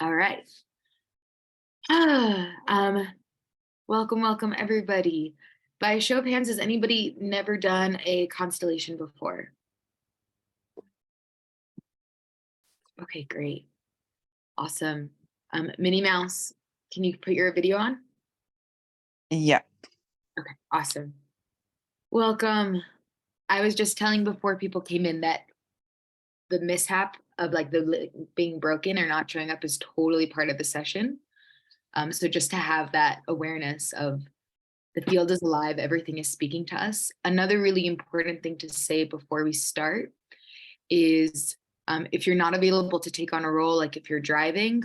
All right. Welcome everybody. By a show of hands, has anybody never done a constellation before? Okay, great. Awesome. Minnie Mouse, can you put your video on? Yeah. Okay, awesome. Welcome. I was just telling before people came in that the mishap of like being broken or not showing up is totally part of the session. So just to have that awareness of the field is alive, everything is speaking to us. Another really important thing to say before we start is if you're not available to take on a role, like if you're driving,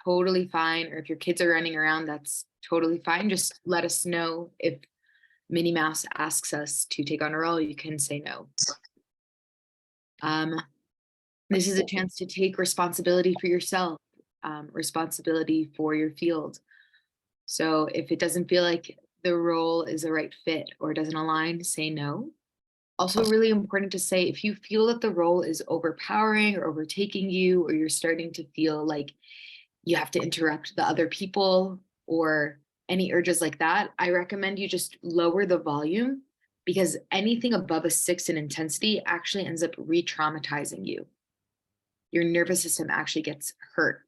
totally fine. Or if your kids are running around, that's totally fine. Just let us know if Minnie Mouse asks us to take on a role, you can say no. This is a chance to take responsibility for yourself, responsibility for your field. So if it doesn't feel like the role is the right fit or doesn't align, say no. Also really important to say, if you feel that the role is overpowering or overtaking you, or you're starting to feel like you have to interrupt the other people or any urges like that, I recommend you just lower the volume, because anything above a 6 in intensity actually ends up re-traumatizing you. Your nervous system actually gets hurt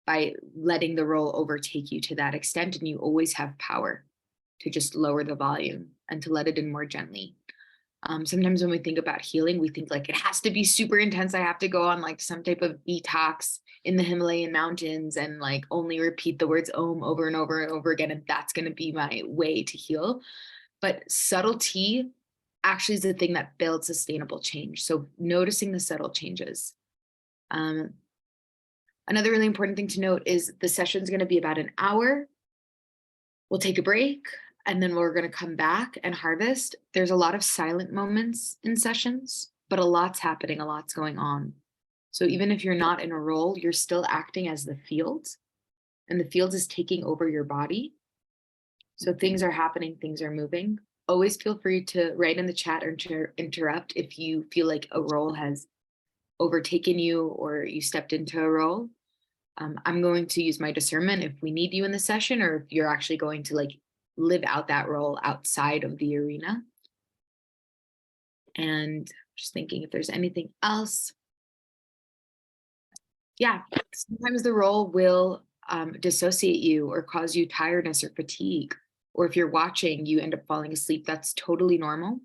by letting the role overtake you to that extent, and you always have power to just lower the volume and to let it in more gently. Sometimes when we think about healing, we think like it has to be super intense. I have to go on like some type of detox in the Himalayan mountains and like only repeat the words Om over and over and over again, and that's going to be my way to heal. But subtlety actually is the thing that builds sustainable change. So noticing the subtle changes. Another really important thing to note is the session is going to be about an hour. We'll take a break and then we're going to come back and harvest. There's a lot of silent moments in sessions, but a lot's happening, a lot's going on. So even if you're not in a role, you're still acting as the field, and the field is taking over your body. So things are happening, things are moving. Always feel free to write in the chat or interrupt if you feel like a role has overtaken you or you stepped into a role. I'm going to use my discernment if we need you in the session, or if you're actually going to like live out that role outside of the arena. And just thinking if there's anything else. Yeah, sometimes the role will dissociate you or cause you tiredness or fatigue. Or if you're watching, you end up falling asleep. That's totally normal.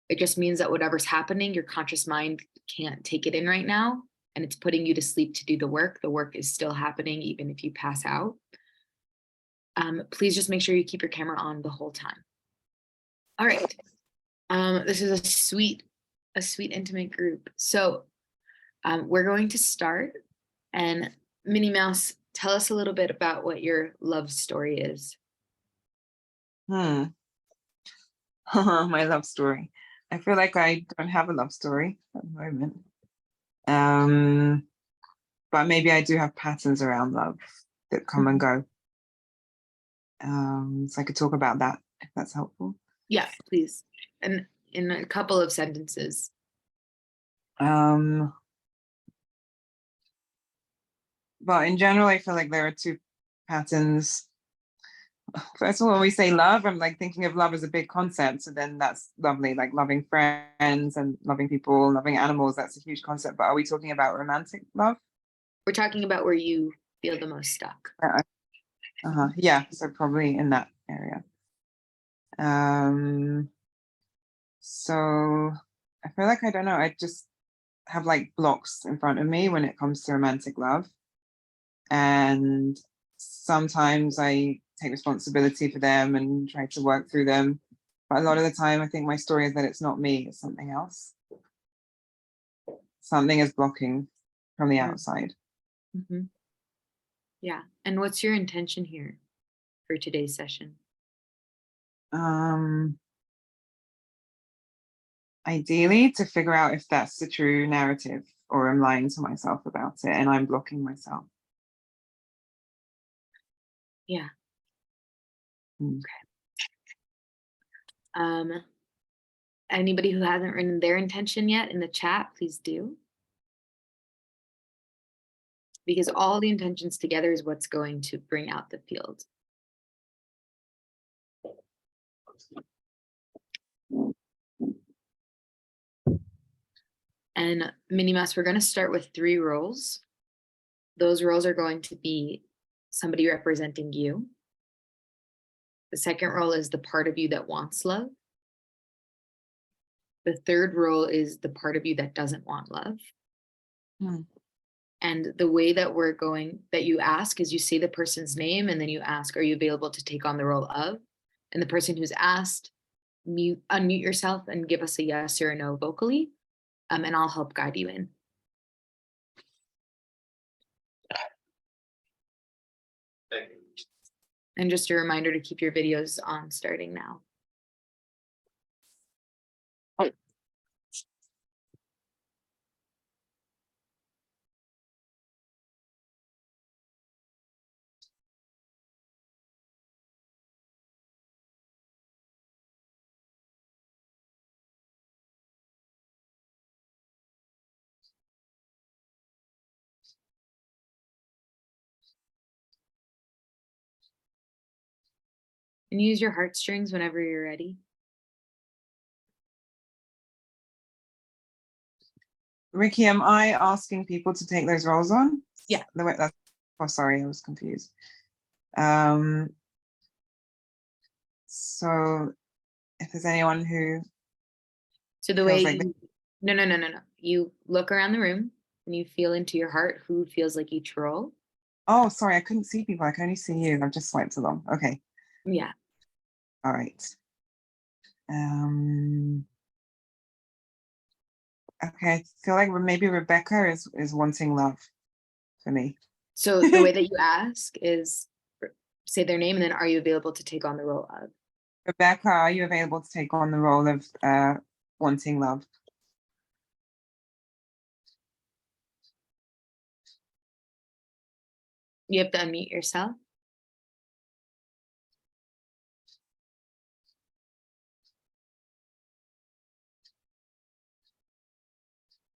It just means that whatever's happening, your conscious mind can't take it in right now, and it's putting you to sleep to do the work. The work is still happening even if you pass out. Please just make sure you keep your camera on the whole time. All right. This is a sweet, intimate group. So we're going to start. And Minnie Mouse, tell us a little bit about what your love story is. My love story. I feel like I don't have a love story at the moment. But maybe I do have patterns around love that come and go. So I could talk about that if that's helpful. Yeah, please. And in a couple of sentences. But in general, I feel like there are two patterns. First of all, when we say love, I'm like thinking of love as a big concept. So then that's lovely, like loving friends and loving people, loving animals. That's a huge concept. But are we talking about romantic love? We're talking about where you feel the most stuck. Yeah, so probably in that area. So I feel like, I don't know, I just have like blocks in front of me when it comes to romantic love. And sometimes I take responsibility for them and try to work through them. But a lot of the time, I think my story is that it's not me, it's something else. Something is blocking from the outside. Mm-hmm. Yeah. And what's your intention here for today's session? Ideally, to figure out if that's the true narrative or I'm lying to myself about it and I'm blocking myself. Yeah. Okay. Anybody who hasn't written their intention yet in the chat, please do. because all the intentions together is what's going to bring out the field. And Minnie Mouse, we're going to start with 3 roles. Those roles are going to be somebody representing you. The second role is the part of you that wants love. The third role is the part of you that doesn't want love. And the way that you ask is you say the person's name and then you ask, are you available to take on the role of? And the person who's asked, unmute yourself and give us a yes or a no vocally, and I'll help guide you in. Thank you. And just a reminder to keep your videos on starting now. And use your heartstrings whenever you're ready. Ricky, am I asking people to take those roles on? Yeah. Oh, sorry, I was confused. So if there's anyone who So the way feels like no. You look around the room and you feel into your heart who feels like each role. Oh, sorry, I couldn't see people. I can only see you. I've just swiped along. Okay. Yeah. All right. Okay, I feel like maybe Rebecca is wanting love for me. So the way that you ask is say their name and then are you available to take on the role of? Rebecca, are you available to take on the role of wanting love? You have to unmute yourself.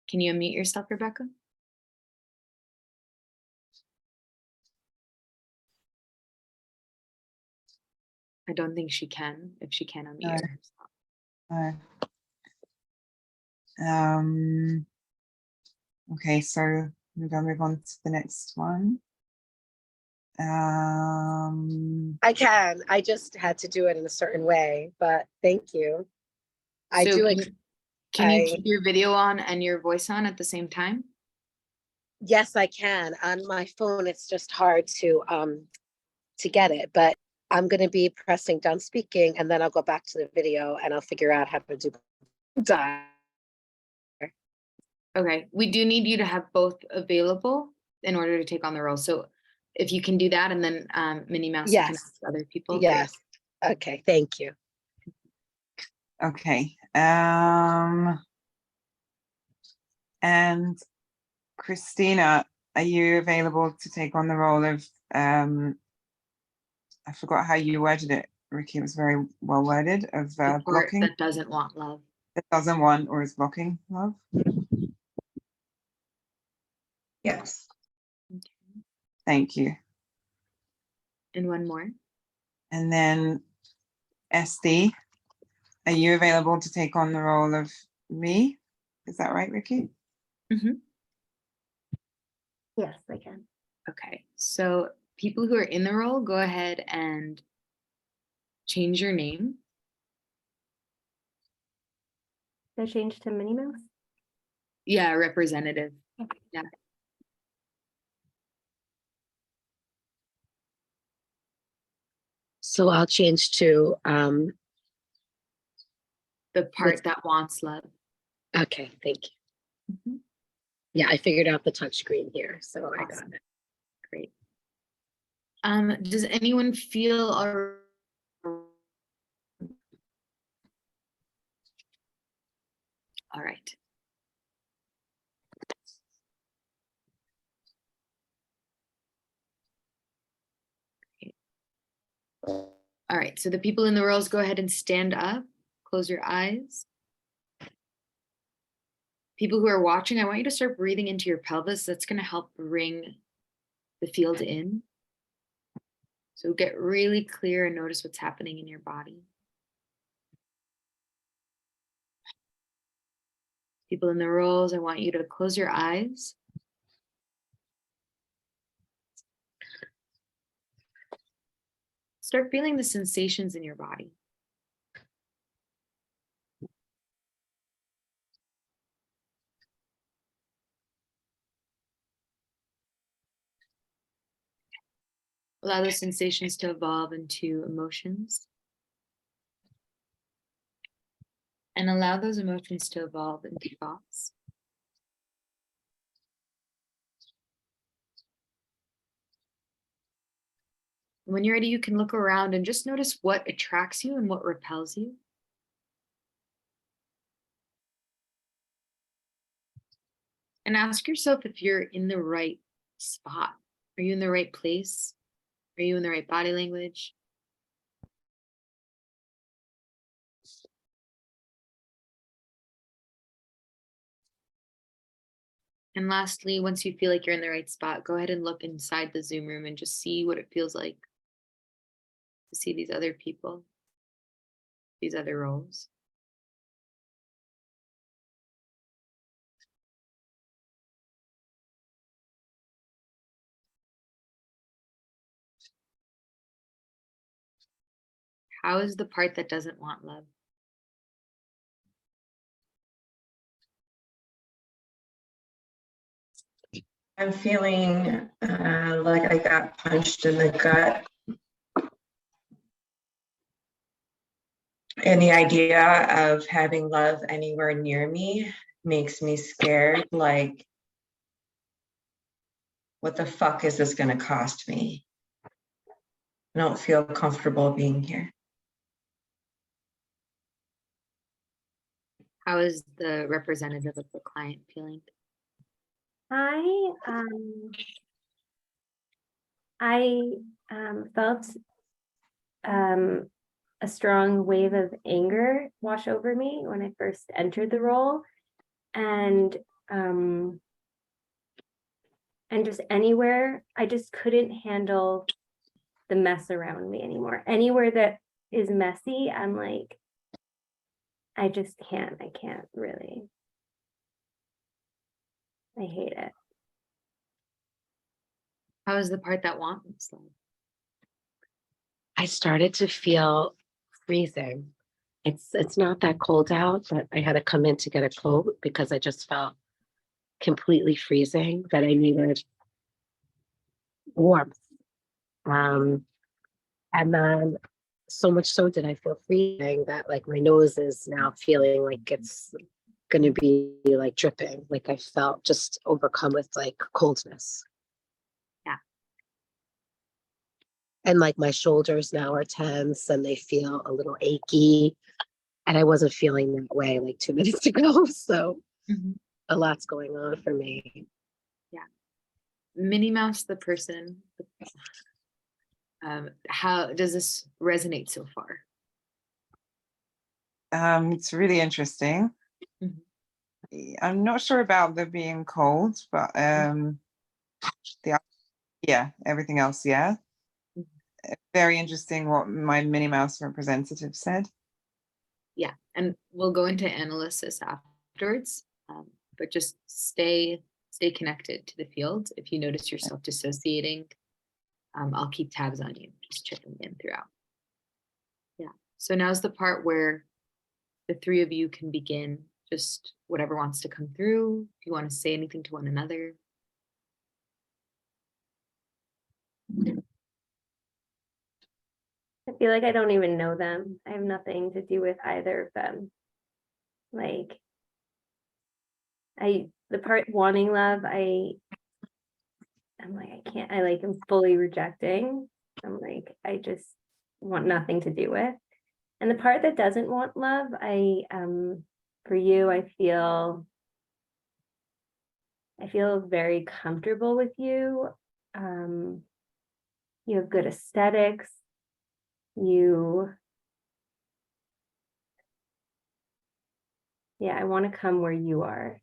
Can you unmute yourself, Rebecca? I don't think she can, if she can unmute herself. Okay, so we're gonna move on to the next one. I can. I just had to do it in a certain way, but thank you. I So do it. Can you keep your video on and your voice on at the same time? Yes, I can. On my phone, it's just hard to get it, but I'm going to be pressing done speaking and then I'll go back to the video and I'll figure out how to do that. Okay, we do need you to have both available in order to take on the role. So if you can do that and then Minnie Mouse, you can Yes. ask other people. Yes. Okay, thank you. Okay. And Christina, are you available to take on the role of I forgot how you worded it, Ricky, it was very well worded, of The part blocking, that doesn't want love. that doesn't want or is blocking love? Yes. Thank you. And one more. And then SD, are you available to take on the role of me? Is that right, Ricky? Yes, I can. Okay, so people who are in the role, go ahead and change your name. I changed to Minnie Mouse. Yeah, representative. Okay. Yeah. So I'll change to The part that wants love. okay, thank you. Mhm. Yeah, I figured out the touch screen here, so I got Awesome. it. Great. Does anyone feel all right? All right, so the people in the rows, go ahead and stand up, close your eyes. People who are watching, I want you to start breathing into your pelvis. That's going to help bring the field in. So get really clear and notice what's happening in your body. People in the roles, I want you to close your eyes. Start feeling the sensations in your body. Allow those sensations to evolve into emotions. And allow those emotions to evolve into thoughts. When you're ready, you can look around and just notice what attracts you and what repels you. And ask yourself if you're in the right spot. Are you in the right place? Are you in the right body language? And lastly, once you feel like you're in the right spot, go ahead and look inside the Zoom room and just see what it feels like to see these other people, these other roles. How is the part that doesn't want love? I'm feeling like I got punched in the gut. And the idea of having love anywhere near me makes me scared. Like, what the fuck is this going to cost me? I don't feel comfortable being here. How is the representative of the client feeling? I felt a strong wave of anger wash over me when I first entered the role, and just anywhere I just couldn't handle the mess around me anymore. Anywhere that is messy, I'm like, I just can't. I can't really. I hate it. How is the part that wants love? I started to feel freezing. It's not that cold out, but I had to come in to get a coat because I just felt completely freezing, that I needed warmth. And then so much so did I feel freezing that like my nose is now feeling like it's gonna be like dripping. Like I felt just overcome with like coldness. Yeah. And like my shoulders now are tense and they feel a little achy. And I wasn't feeling that way like 2 minutes ago. So a lot's going on for me. Yeah. Minnie Mouse, the person. How does this resonate so far? It's really interesting. I'm not sure about the being cold, but everything else, yeah. Very interesting what my Minnie Mouse representative said. Yeah, and we'll go into analysis afterwards, but just stay connected to the field. If you notice yourself dissociating, I'll keep tabs on you, just checking in throughout. Yeah, so now's the part where the three of you can begin just whatever wants to come through. If you want to say anything to one another. I feel like I don't even know them. I have nothing to do with either of them. Like, the part wanting love, I'm like, I can't, I'm fully rejecting. I'm like, I just want nothing to do with. And the part that doesn't want love, for you, I feel very comfortable with you. You have good aesthetics. I want to come where you are.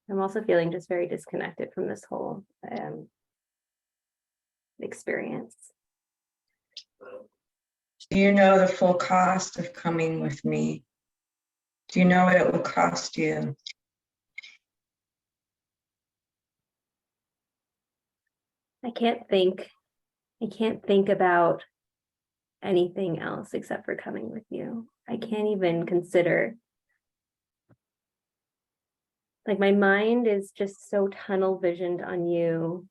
I'm also feeling just very disconnected from this whole experience. Do you know the full cost of coming with me? Do you know what it will cost you? I can't think about anything else except for coming with you. I can't even consider, like, my mind is just so tunnel visioned on you.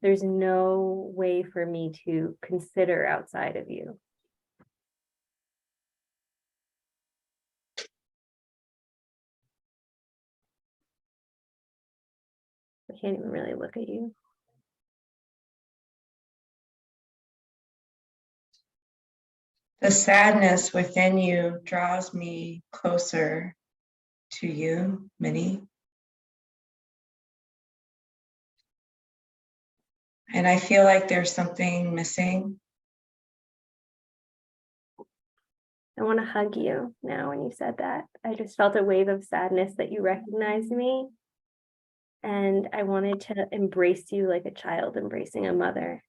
There's no way for me to consider outside of you. I can't even really look at you. The sadness within you draws me closer to you, Minnie. And I feel like there's something missing. I want to hug you now when you said that. I just felt a wave of sadness that you recognized me. And I wanted to embrace you like a child embracing a mother.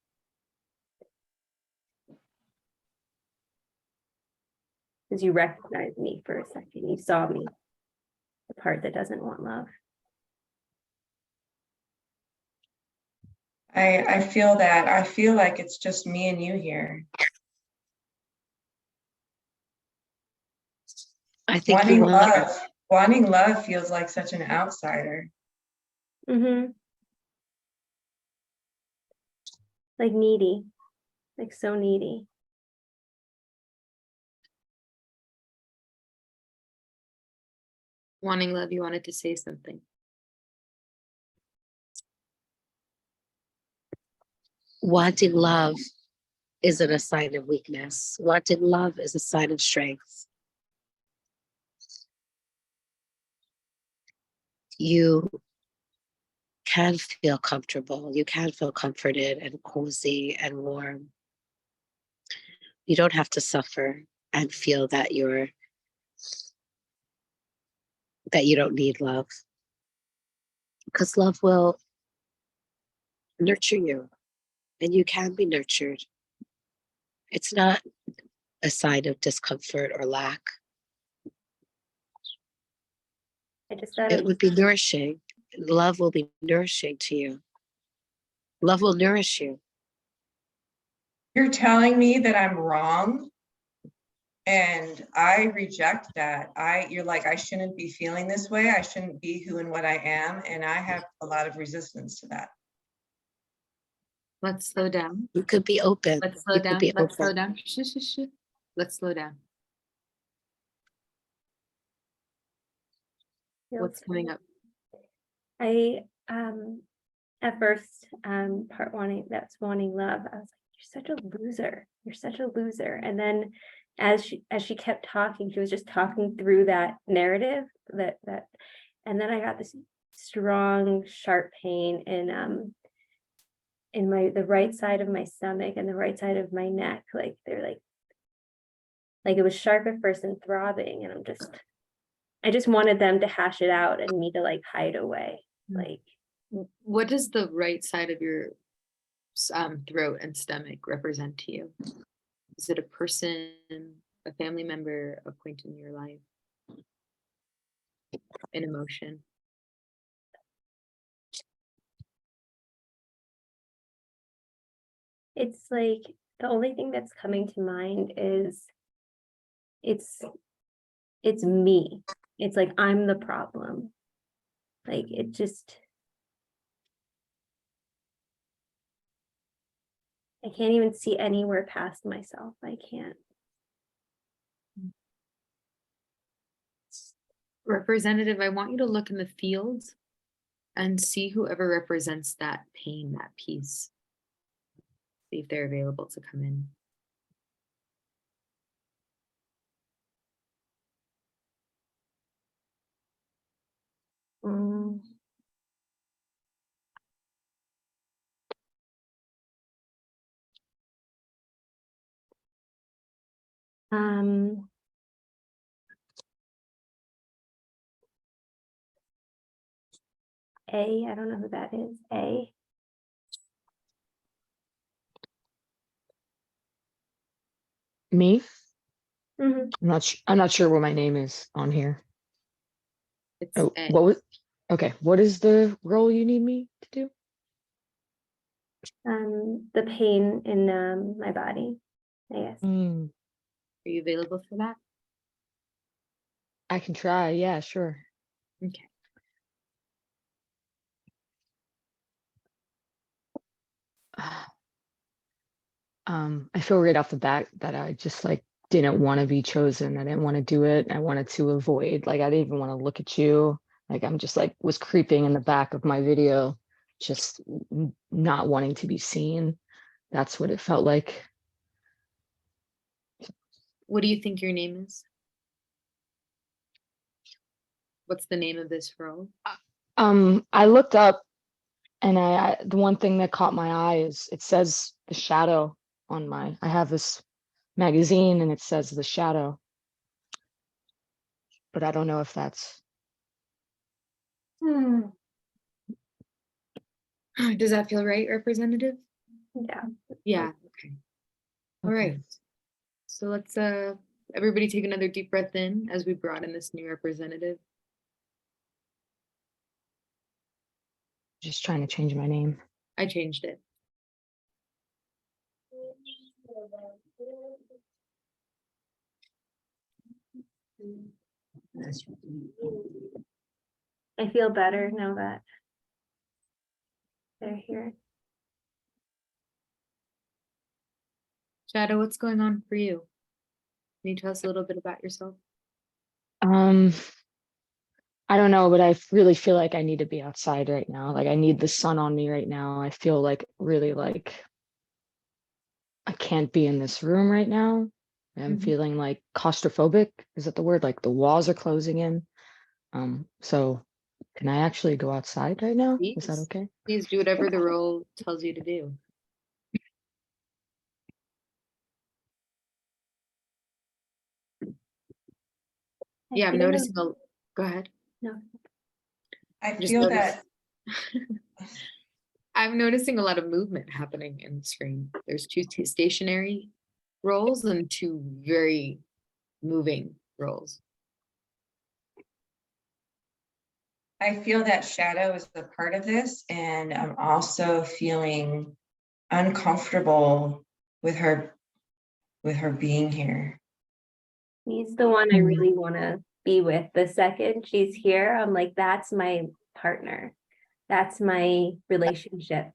Because you recognized me for a second. You saw me, the part that doesn't want love. I feel that. I feel like it's just me and you here. I think you are. Wanting love feels like such an outsider. Mm-hmm. Like needy, like so needy. Wanting love, you wanted to say something. Wanting love isn't a sign of weakness. Wanting love is a sign of strength. You can feel comfortable. You can feel comforted and cozy and warm. You don't have to suffer and feel that you don't need love. Because love will nurture you and you can be nurtured. It's not a sign of discomfort or lack. I just thought It would be nourishing. Love will be nourishing to you. Love will nourish you. You're telling me that I'm wrong, and I reject that. You're like, I shouldn't be feeling this way. I shouldn't be who and what I am, and I have a lot of resistance to that. Let's slow down. You could be open. Let's slow You could down. be Let's slow open. down. Shh, shh, shh. Let's slow down. What's coming up? I at first part wanting love, I was like, you're such a loser, you're such a loser. And then as she kept talking, she was just talking through that narrative that and then I got this strong sharp pain in the right side of my stomach and the right side of my neck. Like they're like it was sharp at first and throbbing, and I just wanted them to hash it out and me to like hide away. Like, What does the right side of your throat and stomach represent to you? Is it a person, a family member, a point in your life, an emotion? it's like the only thing that's coming to mind is it's me. It's like I'm the problem. Like it just, I can't even see anywhere past myself. I can't. Representative, I want you to look in the field and see whoever represents that pain, that piece. See if they're available to come in. Mm. Um, A. I don't know who that is. A. Me? Mhm. I'm not sure where my name is on here. It's Oh, A. what was, okay, what is the role you need me to do? The pain in my body. I guess. Hmm, Are you available for that? I can try, yeah, sure. Okay. I feel right off the bat that I just like didn't want to be chosen. I didn't want to do it. I wanted to avoid, like, I didn't even want to look at you. Like, I'm just like was creeping in the back of my video, just not wanting to be seen. That's what it felt like. What do you think your name is? What's the name of this role? I looked up and the one thing that caught my eye is it says the shadow on I have this magazine and it says the shadow, but I don't know if that's, Does that feel right, Representative? Yeah. Yeah, okay. All right. okay. So let's everybody take another deep breath in as we brought in this new representative. Just trying to change my name. I changed it. I feel better now that they're here. Shadow, what's going on for you? Can you tell us a little bit about yourself? I don't know, but I really feel like I need to be outside right now. Like I need the sun on me right now. I feel like really like I can't be in this room right now. I'm Mhm. feeling like claustrophobic. Is that the word? Like the walls are closing in. So can I actually go outside right now? Is that Please, okay? please do whatever the role tells you to do. I Yeah, I'm feel- noticing a, go ahead. No. I Just feel notice. that, I'm noticing a lot of movement happening in the screen. There's two stationary roles and two very moving roles. I feel that shadow is a part of this, and I'm also feeling uncomfortable with her being here. He's the one I really want to be with. The second she's here, I'm like, that's my partner. That's my relationship.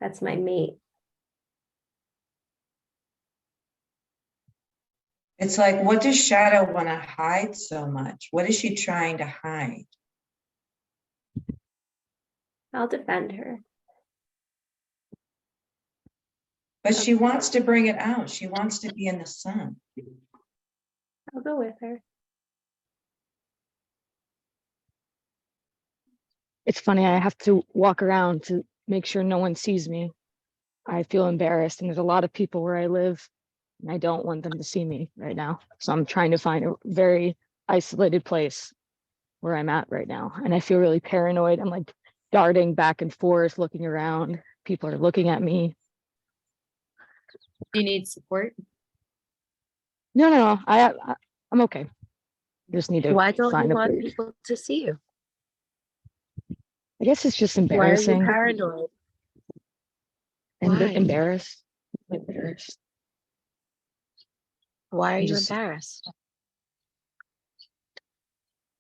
That's my mate. It's like, what does Shadow want to hide so much? What is she trying to hide? I'll defend her. But she wants to bring it out. She wants to be in the sun. I'll go with her. It's funny, I have to walk around to make sure no one sees me. I feel embarrassed, and there's a lot of people where I live, and I don't want them to see me right now. So I'm trying to find a very isolated place where I'm at right now. And I feel really paranoid. I'm like darting back and forth, looking around. People are looking at me. Do you need support? No, I'm okay. Just need to Why don't you find a want place. people to see you? I guess it's just Why are you embarrassing. paranoid? And Why? embarrassed. Embarrassed. Why are I'm you just embarrassed?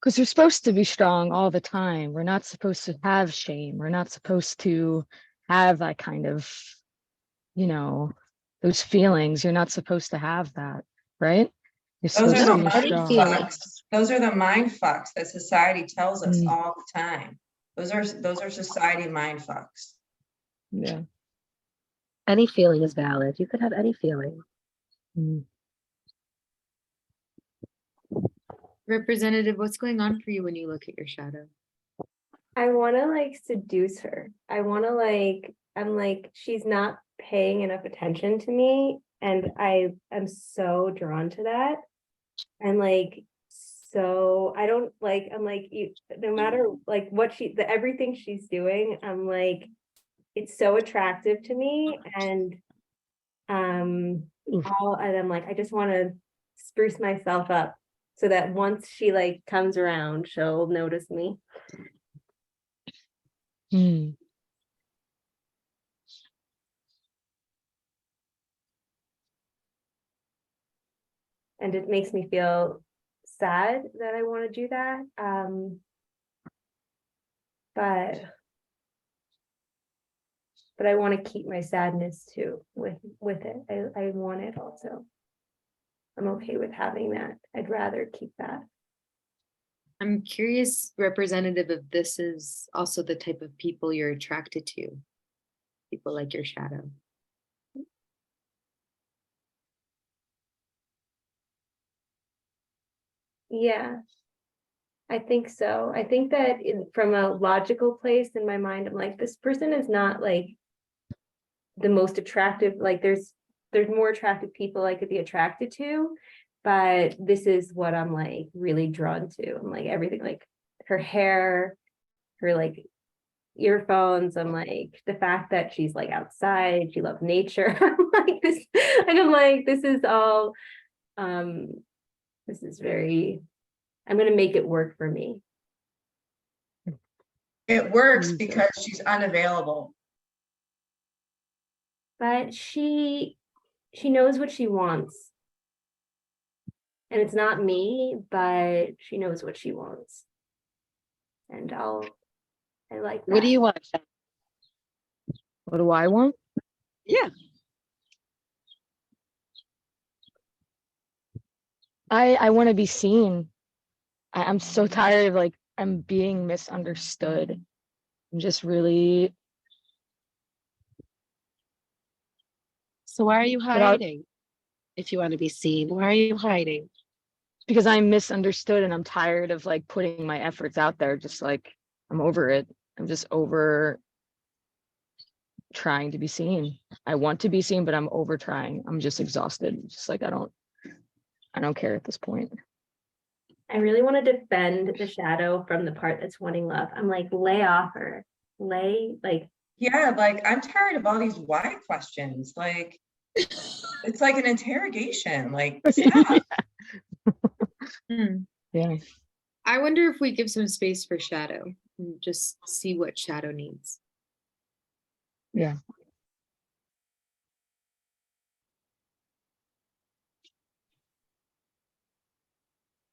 because we're supposed to be strong all the time. We're not supposed to have shame. We're not supposed to have that kind of, those feelings. You're not supposed to have that, right? You're Those supposed are to the be any mind strong. feeling. fucks. Those are the mind fucks that society tells us Mm, all the time. Those are society mind fucks. yeah. Any feeling is valid. You could have any feeling. Mm. Representative, what's going on for you when you look at your shadow? I want to like seduce her. I want to like, I'm like, she's not paying enough attention to me. And I am so drawn to that. I'm like so I don't like, I'm like, you, no matter like what everything she's doing, I'm like, it's so attractive to me. And Oof. and I'm like, I just want to spruce myself up so that once she like comes around, she'll notice me. Hmm. And it makes me feel sad that I want to do that. But I want to keep my sadness too with it. I want it also. I'm okay with having that. I'd rather keep that. I'm curious, representative of this is also the type of people you're attracted to. People like your shadow. Yeah, I think so. I think that from a logical place in my mind, I'm like, this person is not like the most attractive. Like there's more attractive people I could be attracted to, but this is what I'm like really drawn to. I'm like everything, like her hair, her like earphones. I'm like the fact that she's like outside, she loves nature. I'm like this, and I'm like, this is all this is very, I'm gonna make it work for me. It works Jesus. because she's unavailable. But she knows what she wants. And it's not me, but she knows what she wants. And I like that. What do you want? What do I want? Yeah. I want to be seen. I'm so tired of like I'm being misunderstood. I'm just really So why are you but I- hiding? If you want to be seen, why are you hiding? because I'm misunderstood and I'm tired of like putting my efforts out there. Just like I'm over it. I'm just over trying to be seen. I want to be seen, but I'm over trying. I'm just exhausted. Just like I don't care at this point. I really want to defend the shadow from the part that's wanting love. I'm like, lay off her. Like, Yeah, like I'm tired of all these why questions. Like it's like an interrogation. Like stop. Hmm. Yeah. I wonder if we give some space for shadow and just see what shadow needs. Yeah.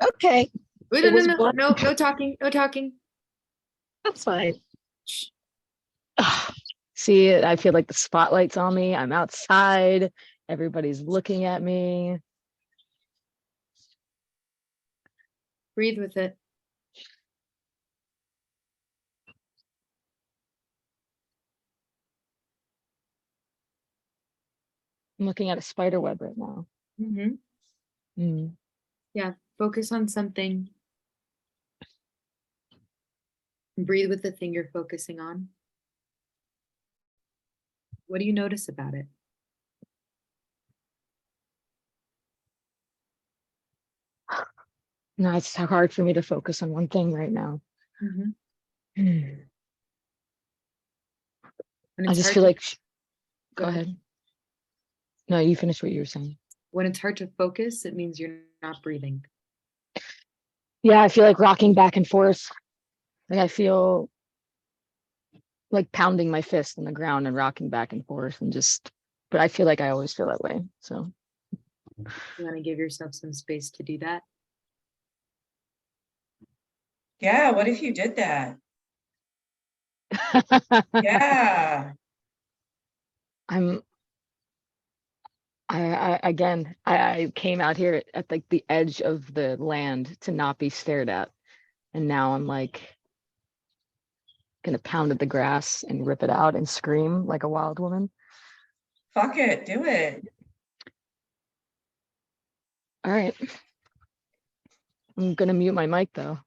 Okay, Wait, it no, was no, no, one. no, no talking, no talking. That's fine. Shh. See it. I feel like the spotlight's on me. I'm outside. Everybody's looking at me. Breathe with it. I'm looking at a spider web right now. Mhm. Mm. Yeah, focus on something. Breathe with the thing you're focusing on. What do you notice about it? No, it's so hard for me to focus on one thing right now. Mhm. Mm. When I it's just hard feel to, like, go ahead. No, you finish what you were saying. when it's hard to focus, it means you're not breathing. Yeah, I feel like rocking back and forth. Like I feel like pounding my fist on the ground and rocking back and forth and just, but I feel like I always feel that way. So You want to give yourself some space to do that. Yeah, what if you did that? Yeah. I'm I came out here at like the edge of the land to not be stared at. And now I'm like gonna pound at the grass and rip it out and scream like a wild woman. Fuck it, do it. All right. I'm gonna mute my mic though.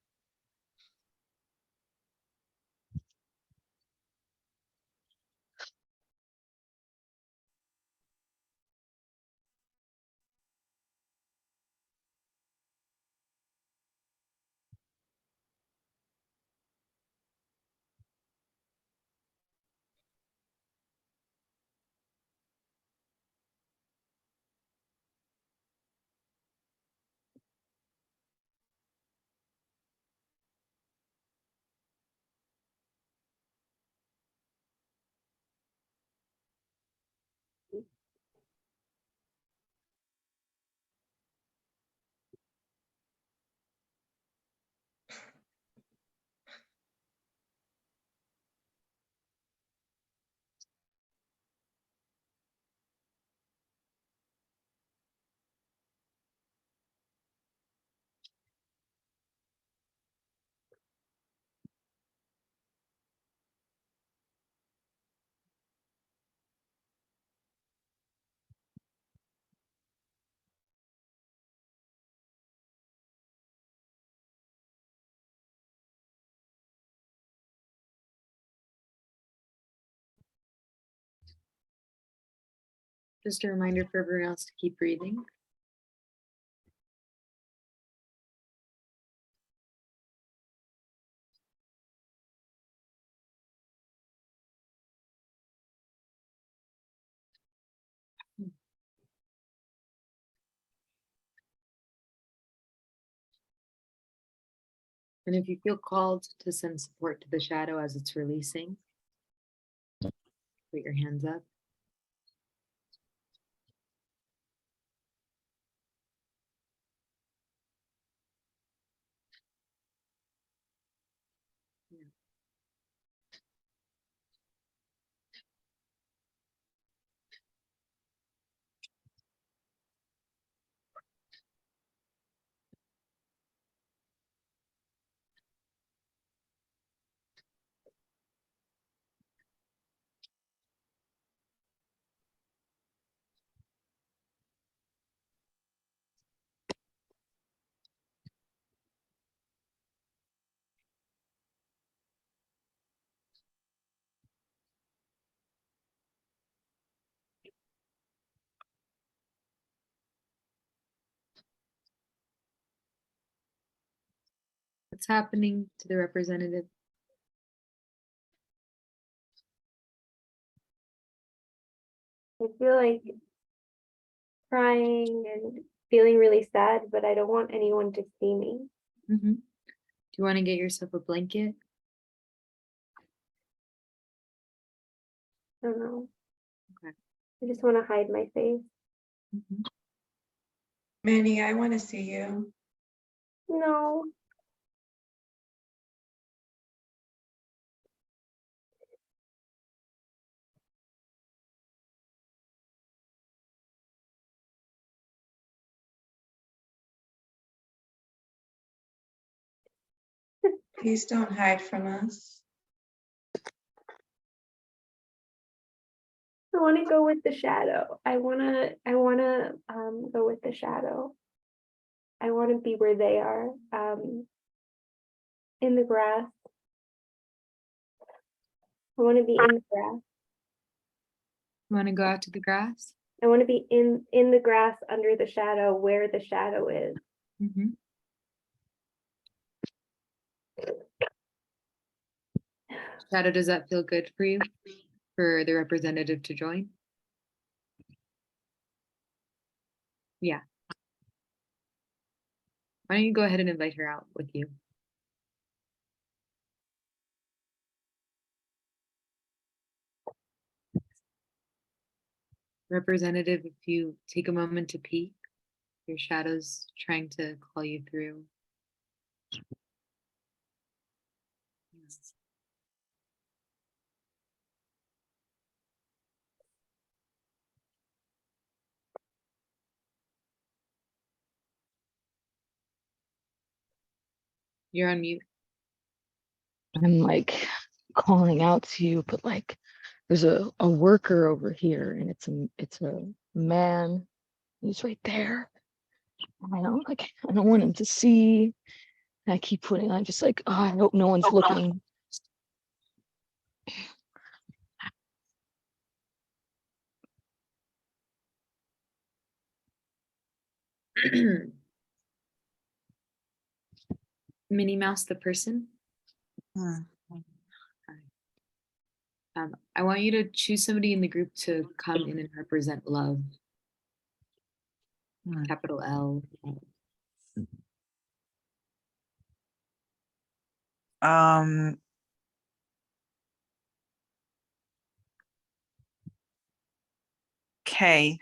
Just a reminder for everyone else to keep breathing. And if you feel called to send support to the shadow as it's releasing, put your hands up. What's happening to the representative? I feel like crying and feeling really sad, but I don't want anyone to see me. Do you want to get yourself a blanket? I don't know. Okay. I just want to hide my face. Manny, I want to see you. No. Please don't hide from us. I want to go with the shadow. I want to go with the shadow. I want to be where they are, in the grass. I want to be in the grass. You want to go out to the grass? I want to be in the grass under the shadow where the shadow is. Shadow, does that feel good for you? For the representative to join? Yeah. Why don't you go ahead and invite her out with you? Representative, if you take a moment to peek, your shadow's trying to call you through. Yes. You're on mute. I'm like calling out to you, but like there's a worker over here and it's a man. He's right there. And I don't want him to see. And I keep putting I'm just like, oh, I hope no one's looking. Minnie Mouse, the person. I want you to choose somebody in the group to come in and represent love. Capital L. Kay,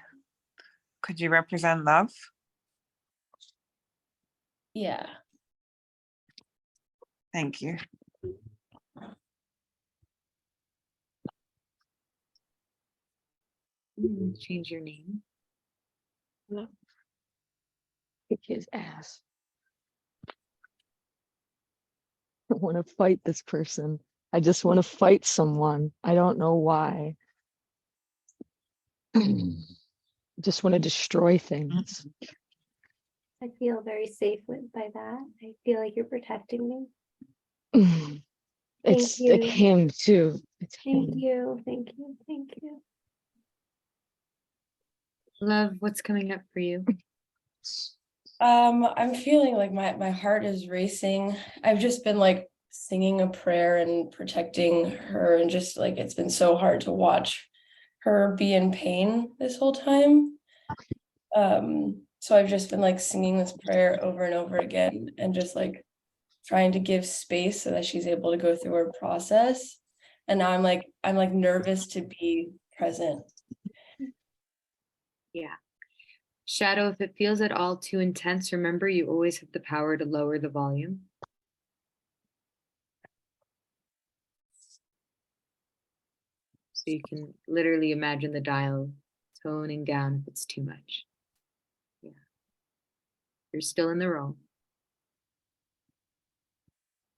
could you represent love? Yeah. Thank you. Change your name. Kick his ass. I want to fight this person. I just want to fight someone. I don't know why. Just want to destroy things. I feel very safe by that. I feel like you're protecting me. It's you. like him too. It's Thank him. you. Thank you. Thank you. Love, what's coming up for you? I'm feeling like my heart is racing. I've just been like singing a prayer and protecting her, and just like it's been so hard to watch her be in pain this whole time. So I've just been like singing this prayer over and over again and just like trying to give space so that she's able to go through her process. And now I'm like nervous to be present. Yeah. Shadow, if it feels at all too intense, remember you always have the power to lower the volume. So you can literally imagine the dial toning down if it's too much. Yeah. You're still in the role.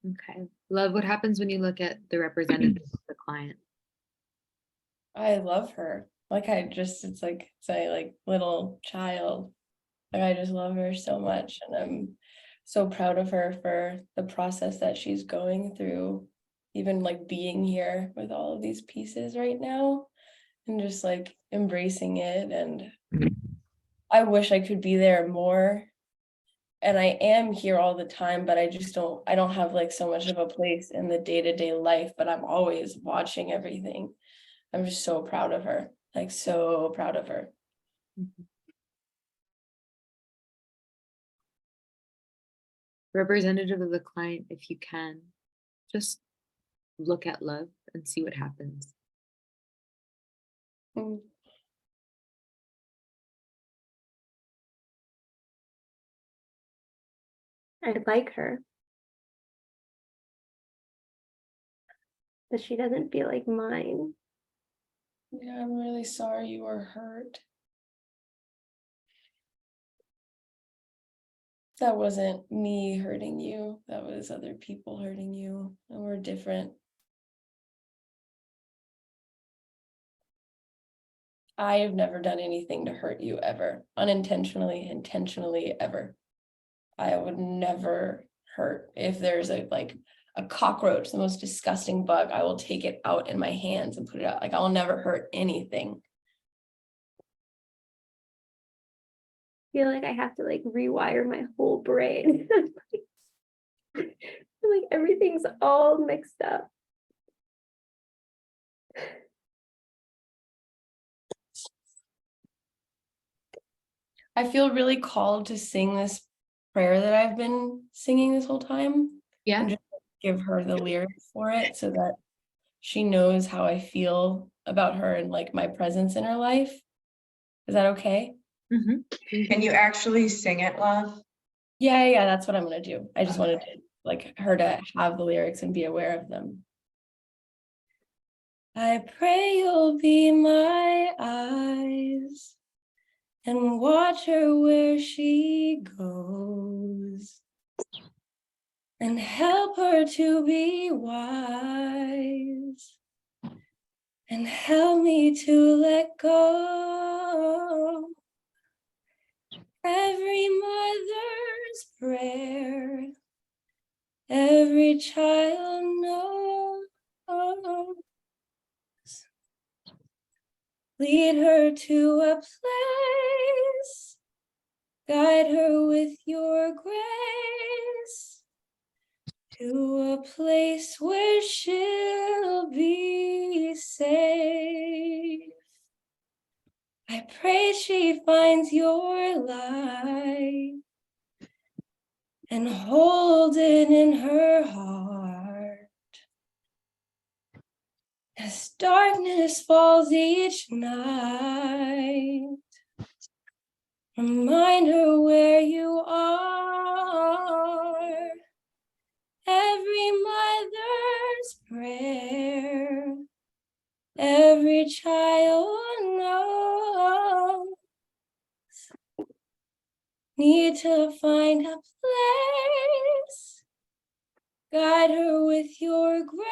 Okay. Love, what happens when you look at the representative of the client? I love her. Like it's like say like little child. Like I just love her so much, and I'm so proud of her for the process that she's going through, even like being here with all of these pieces right now and just like embracing it. And I wish I could be there more. And I am here all the time, but I don't have like so much of a place in the day-to-day life, but I'm always watching everything. I'm just so proud of her, like so proud of her. Mhm. Representative of the client, if you can, just look at love and see what happens. Mm. I like her. But she doesn't feel like mine. Yeah, I'm really sorry you were hurt. That wasn't me hurting you. That was other people hurting you. And we're different. I have never done anything to hurt you ever. Unintentionally, intentionally, ever. I would never hurt. If there's a cockroach, the most disgusting bug, I will take it out in my hands and put it out. Like I will never hurt anything. I feel like I have to like rewire my whole brain. Like everything's all mixed up. I feel really called to sing this prayer that I've been singing this whole time. Yeah. And just give her the lyrics for it so that she knows how I feel about her and like my presence in her life. Is that okay? Mm-hmm. Can you actually sing it, love? Yeah, that's what I'm gonna do. I just wanted Okay. to like her to have the lyrics and be aware of them. I pray you'll be my eyes and watch her where she goes and help her to be wise and help me to let go. Every mother's prayer, every child knows. Lead her to a place, guide her with your grace, to a place where she'll be safe. I pray she finds your light and hold it in her heart. As darkness falls each night, remind her where you are. Every mother's prayer, every child knows. Need to find a place, guide her with your grace.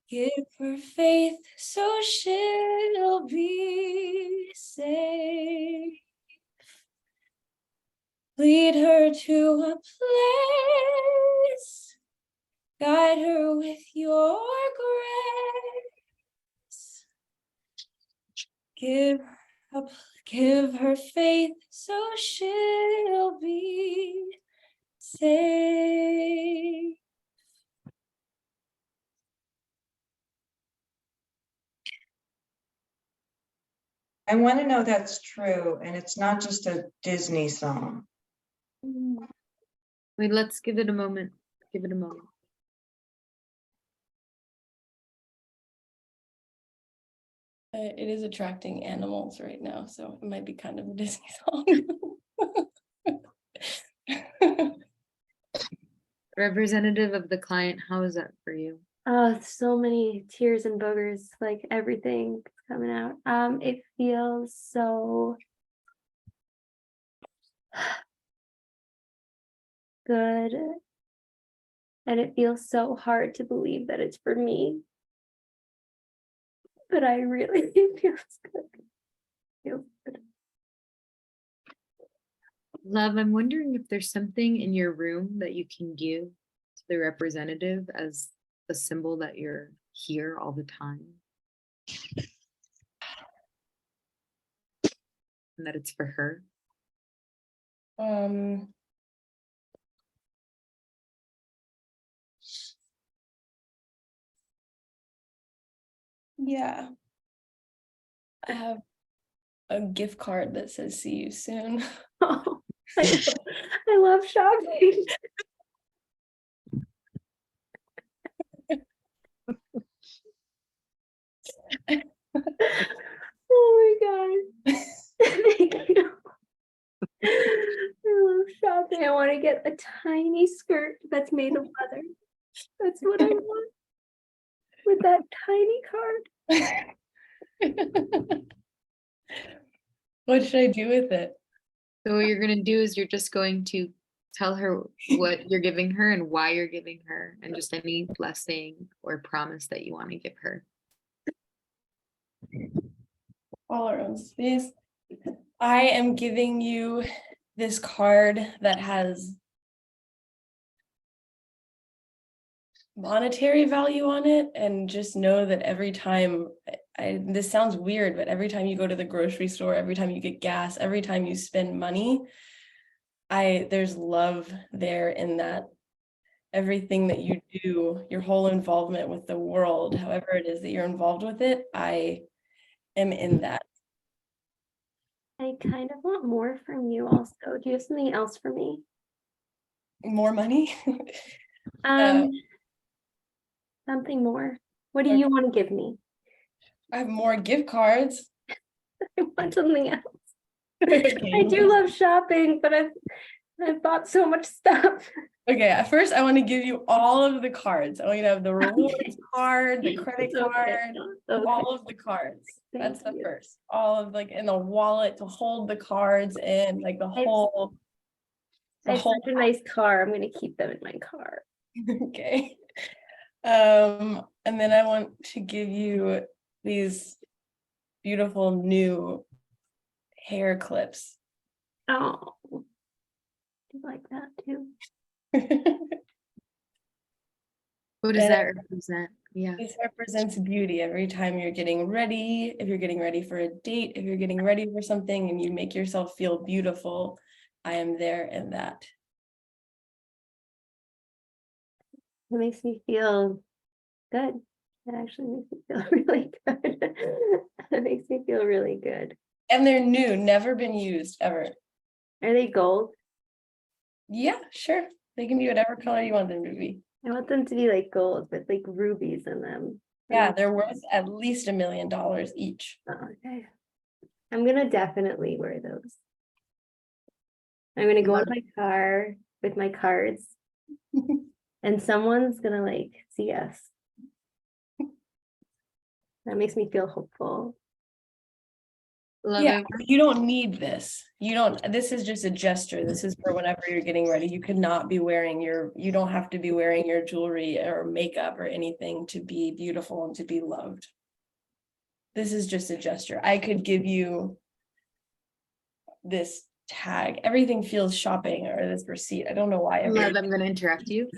Give her faith so she'll be safe. Lead her to a place, guide her with your grace. Give up, give her faith so she'll be safe. I want to know that's true and it's not just a Disney song. Wait, let's give it a moment. Give it a moment. It is attracting animals right now, so it might be kind of a Disney song. Representative of the client, how is that for you? Oh, so many tears and boogers, like everything coming out. It feels so good. And it feels so hard to believe that it's for me. But I really it feels good. Feels good. Love, I'm wondering if there's something in your room that you can give to the representative as a symbol that you're here all the time. And that it's for her. Yeah. I have a gift card that says see you soon. Oh, I love shopping. Oh my god. Thank you. I love shopping. I want to get a tiny skirt that's made of leather. That's what I want. With that tiny card. What should I do with it? So what you're gonna do is you're just going to tell her what you're giving her and why you're giving her, and just any blessing or promise that you want to give her. All our own space. I am giving you this card that has monetary value on it, and just know that every time this sounds weird, but every time you go to the grocery store, every time you get gas, every time you spend money, there's love there in that. Everything that you do, your whole involvement with the world, however it is that you're involved with it, I am in that. I kind of want more from you also. Do you have something else for me? More money? Something more. What do Okay. you want to give me? I have more gift cards. I want something else. Okay. I do love shopping, but I've bought so much stuff. Okay, at first I want to give you all of the cards. I want you to have the rewards card, the credit It's okay. card, Okay. all of the cards. That's Thank the you. first. All of like in the wallet to hold the cards in, like the I whole. have such a nice car. I'm gonna keep them in my car. Okay. And then I want to give you these beautiful new hair clips. Oh, you like that too? What does And that represent? Yeah. this represents beauty every time you're getting ready, if you're getting ready for a date, if you're getting ready for something and you make yourself feel beautiful, I am there in that. It makes me feel good. It actually makes me feel really good. It makes me feel really good. And they're new, never been used ever. Are they gold? Yeah, sure. They can be whatever color you want them to be. I want them to be like gold with like rubies in them. Yeah, they're worth at least $1 million each. Oh, okay. I'm gonna definitely wear those. I'm gonna go in my car with my cards and someone's gonna like see us. That makes me feel hopeful. Love Yeah, it. you don't need this. This is just a gesture. This is for whenever you're getting ready. You could not be wearing you don't have to be wearing your jewelry or makeup or anything to be beautiful and to be loved. This is just a gesture. I could give you this tag. Everything feels shopping, or this receipt. I don't know why. Love, I'm going to interrupt you.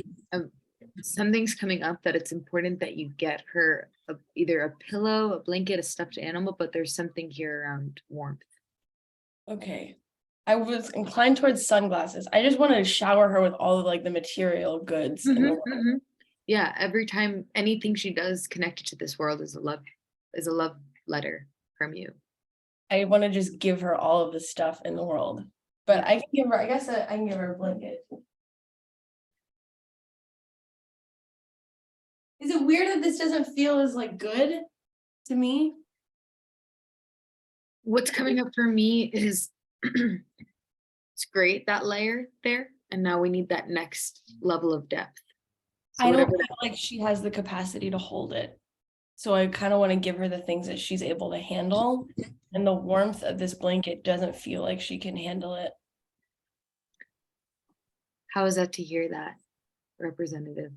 Something's coming up that it's important that you get her either a pillow, a blanket, a stuffed animal, but there's something here around warmth. Okay. I was inclined towards sunglasses. I just want to shower her with all of like the material goods in the world. Yeah, every time anything she does connected to this world is a love letter from you. I want to just give her all of the stuff in the world. But I can give her, I guess I can give her a blanket. Is it weird that this doesn't feel as like good to me? What's coming up for me is it's great, that layer there, and now we need that next level of depth. So I don't whatever feel like she has the capacity to hold it. So I kind of want to give her the things that she's able to handle. And the warmth of this blanket doesn't feel like she can handle it. How is that to hear that, representative?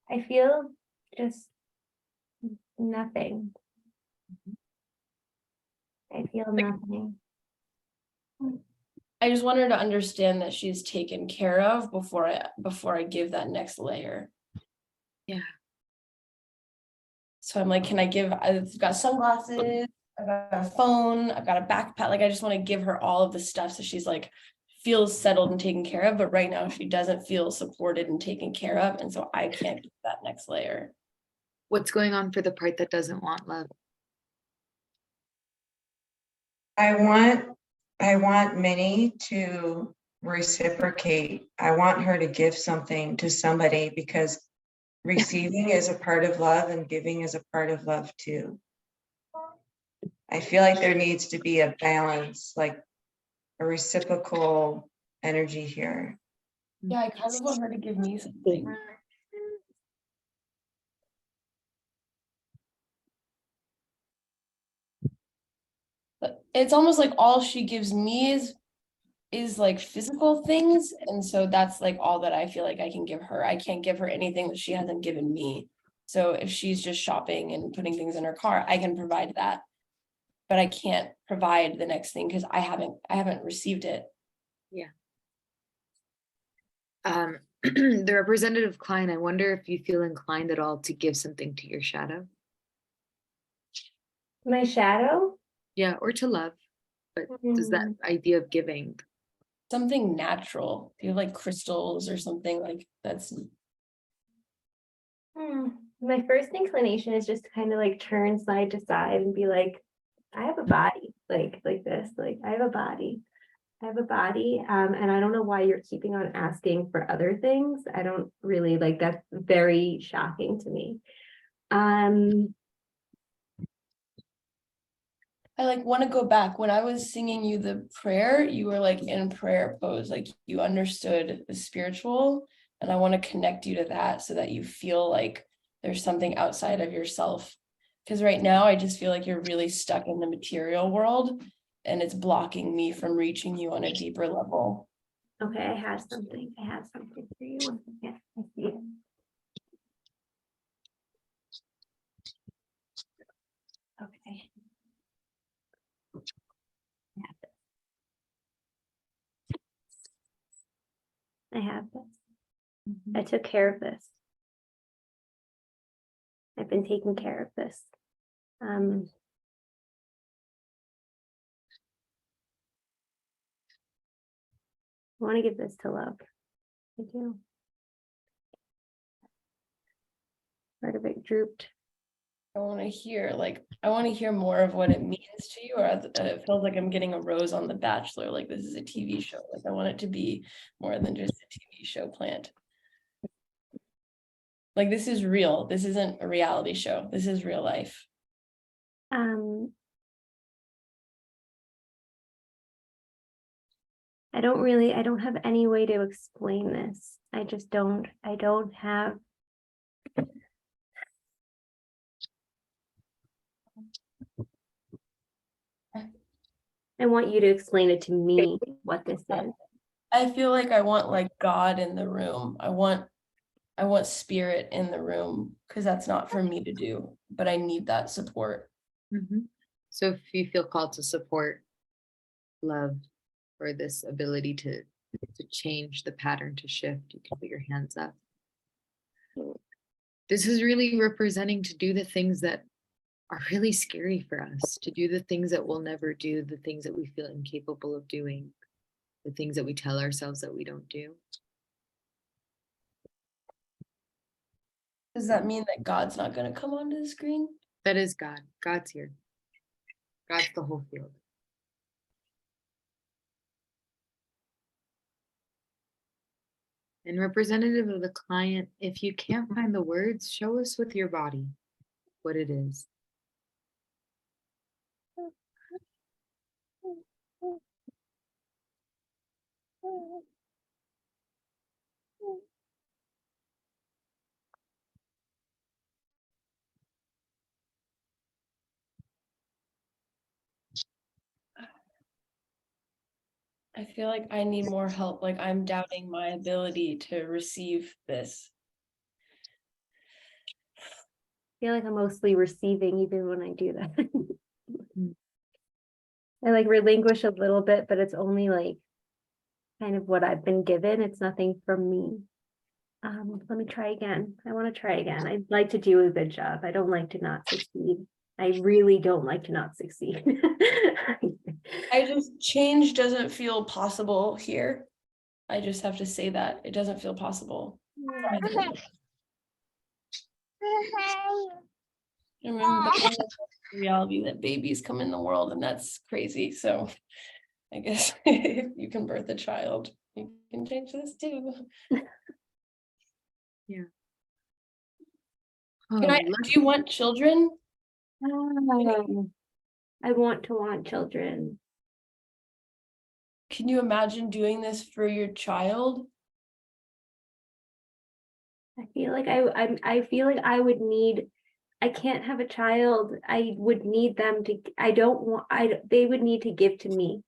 I feel just nothing. I feel nothing. I just want her to understand that she's taken care of before I give that next layer. Yeah. So I'm like, can I give, I've got sunglasses, I've got a phone, I've got a backpack. Like, I just want to give her all of the stuff so she's like, feels settled and taken care of. But right now she doesn't feel supported and taken care of. And so I can't give that next layer. What's going on for the part that doesn't want love? I want Minnie to reciprocate. I want her to give something to somebody because receiving is a part of love and giving is a part of love too. I feel like there needs to be a balance, like a reciprocal energy here. Yeah, I kind of want her to give me something. But it's almost like all she gives me is like physical things. And so that's like all that I feel like I can give her. I can't give her anything that she hasn't given me. So if she's just shopping and putting things in her car, I can provide that. But I can't provide the next thing because I haven't received it. The representative Klein, I wonder if you feel inclined at all to give something to your shadow. My shadow? Yeah, or to love. But does that idea of giving? Something natural. Do you have like crystals or something like that's My first inclination is just to kind of like turn side to side and be like, I have a body, like this, like I have a body. I have a body, and I don't know why you're keeping on asking for other things. I don't really like that's very shocking to me. I like want to go back. When I was singing you the prayer, you were like in prayer pose, like you understood the spiritual, and I want to connect you to that so that you feel like there's something outside of yourself. Because right now I just feel like you're really stuck in the material world and it's blocking me from reaching you on a deeper level. Okay, I have something. I have something for you. One second. I see it. Okay. I have this. I took care of this. I've been taking care of this. I want to give this to love. I do. Part of it drooped. I want to hear more of what it means to you, or that it feels like I'm getting a rose on The Bachelor, like this is a TV show. Like I want it to be more than just a TV show plant. Like this is real. This isn't a reality show. This is real life. I don't have any way to explain this. I don't have. I want you to explain it to me what this is. I feel like I want like God in the room. I want spirit in the room because that's not for me to do, but I need that support. So if you feel called to support love or this ability to to change the pattern, to shift, you can put your hands up. This is really representing to do the things that are really scary for us, to do the things that we'll never do, the things that we feel incapable of doing, the things that we tell ourselves that we don't do. Does that mean that God's not gonna come onto the screen? That is God. God's here. God's the whole field. And representative of the client, if you can't find the words, show us with your body what it is. I feel like I need more help, like I'm doubting my ability to receive this. I feel like I'm mostly receiving even when I do that. I like relinquish a little bit, but it's only like kind of what I've been given. It's nothing from me. Let me try again. I want to try again. I'd like to do a good job. I don't like to not succeed. I really don't like to not succeed. Change doesn't feel possible here. I just have to say that it doesn't feel possible. I remember the reality that babies come in the world, and that's crazy. So I guess if you can birth a child, you can change this too. Oh, Do you want children? I want to want children. Can you imagine doing this for your child? I feel like I feel like I would need. I can't have a child. I would need them to. I don't want. They would need to give to me.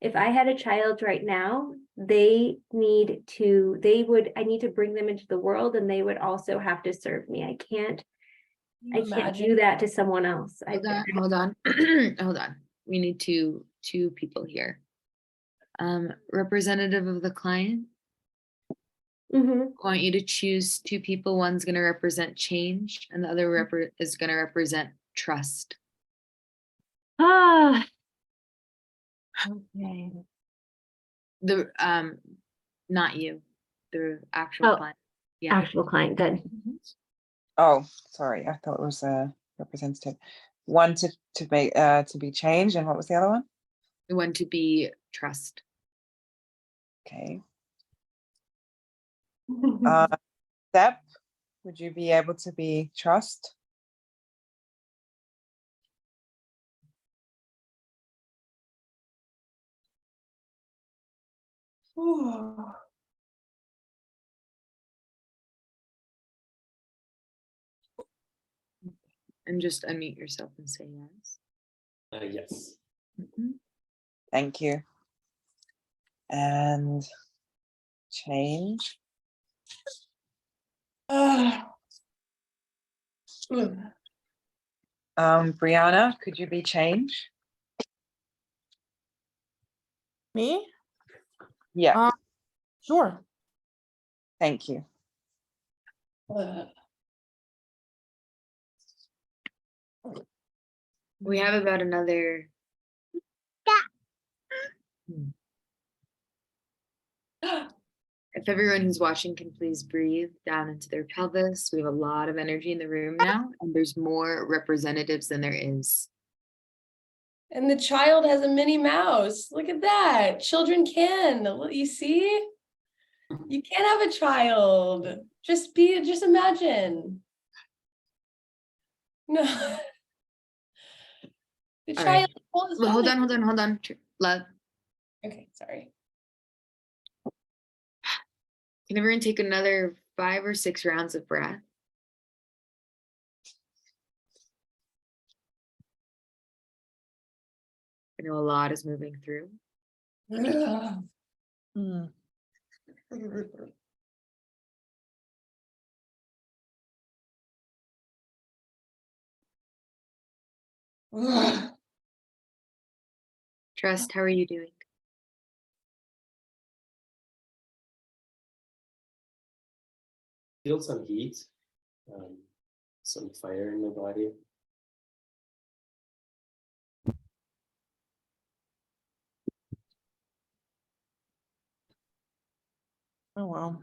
If I had a child right now, they need to. They would. I need to bring them into the world, and they would also have to serve me. I can't. I can't do that to someone else. hold on. Hold on. We need two people here. Representative of the client, Mhm. I want you to choose two people. One's going to represent change, and the other is going to represent trust. Ah. Okay. The not you, the actual Oh, client. Yeah. actual client. Good. Oh, sorry. I thought it was a representative. One to be changed, and what was the other one? The one to be trust. Okay. Step, would you be able to be trust? And just unmute yourself and say yes. Yes. Mhm. Thank you. And change. Brianna, could you be change? Me? Yeah, Sure. thank you. We have about another. If everyone who's watching can please breathe down into their pelvis. We have a lot of energy in the room now, and there's more representatives than there is. And the child has a Minnie Mouse. Look at that. Children can. You see? You can have a child. Just imagine. No. The All child. right. Well, hold on. Love. Okay, sorry. Can everyone take another 5 or 6 rounds of breath? I know a lot is moving through. Mm. Trust, how are you doing? feel some heat, some fire in my body. Oh, wow.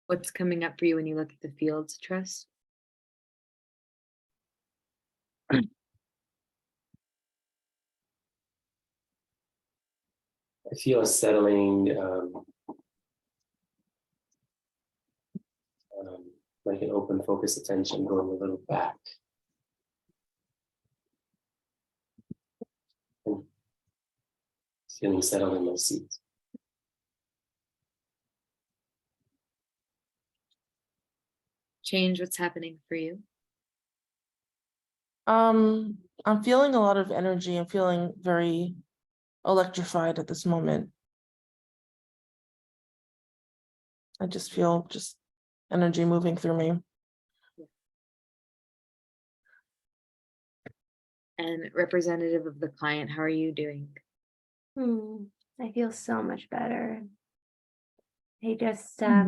What's coming up for you when you look at the fields, Trust? I feel a settling, like an open focus attention going a little back. And feeling settled in my seat. Change, what's happening for you? I'm feeling a lot of energy. I'm feeling very electrified at this moment. I just feel energy moving through me. And representative of the client, how are you doing? I feel so much better. I just I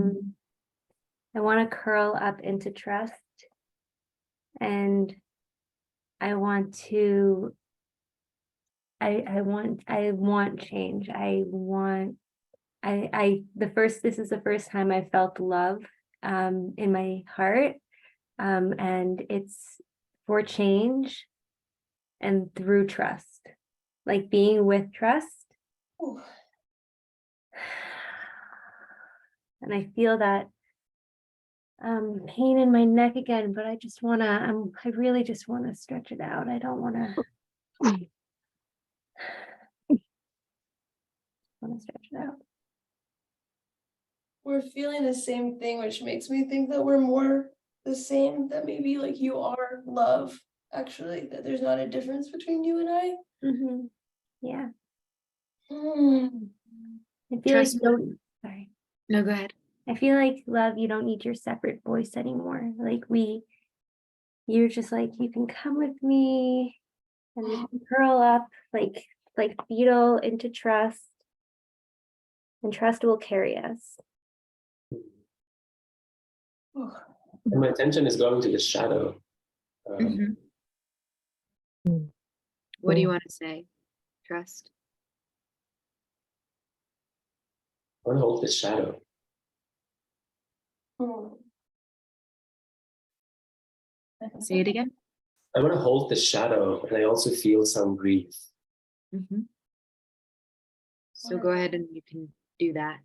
want to curl up into trust, and I want to I want change. This is the first time I felt love in my heart, and it's for change and through trust, like being with trust. Ooh. And I feel that pain in my neck again, but I really just want to stretch it out. I don't want to stretch it out. We're feeling the same thing, which makes me think that we're more the same, that maybe like you are love, actually, that there's not a difference between you and I. Yeah. Mm. I feel Trust like sorry. No, go ahead. I feel like love, you don't need your separate voice anymore. Like you're just like, you can come with me and we can curl up like fetal into trust, and trust will carry us. And my attention is going to the shadow. What do you want to say, Trust? I want to hold the shadow. Say it again. I want to hold the shadow, and I also feel some grief. So go ahead and you can do that.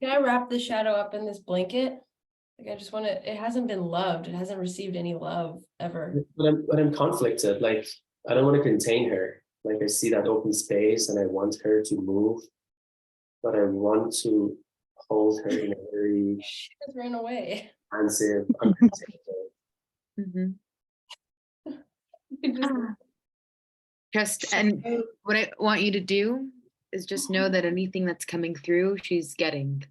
Can I wrap the shadow up in this blanket? Like I just want to, it hasn't been loved. It hasn't received any love ever. But I'm conflicted. Like, I don't want to contain her. Like, I see that open space and I want her to move, but I want to hold her in a very She just ran away. expansive, uncontained. Trust, and what I want you to do is just know that anything that's coming through, she's getting.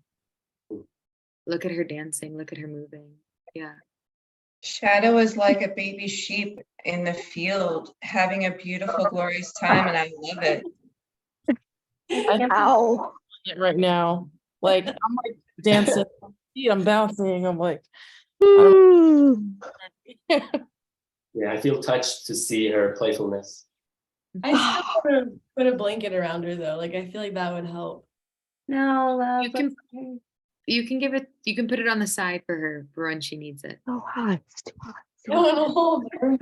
Look at her dancing, look at her moving. Yeah. Shadow is like a baby sheep in the field, having a beautiful, glorious time, and I love it. Ow. Right now, like I'm like dancing, I'm bouncing. I'm like, Yeah, I feel touched to see her playfulness. I still want to put a blanket around her though. Like I feel like that would help. No, love. You can give it, you can put it on the side for her for when she needs it. Oh, hot. It's too hot. I want to hold her.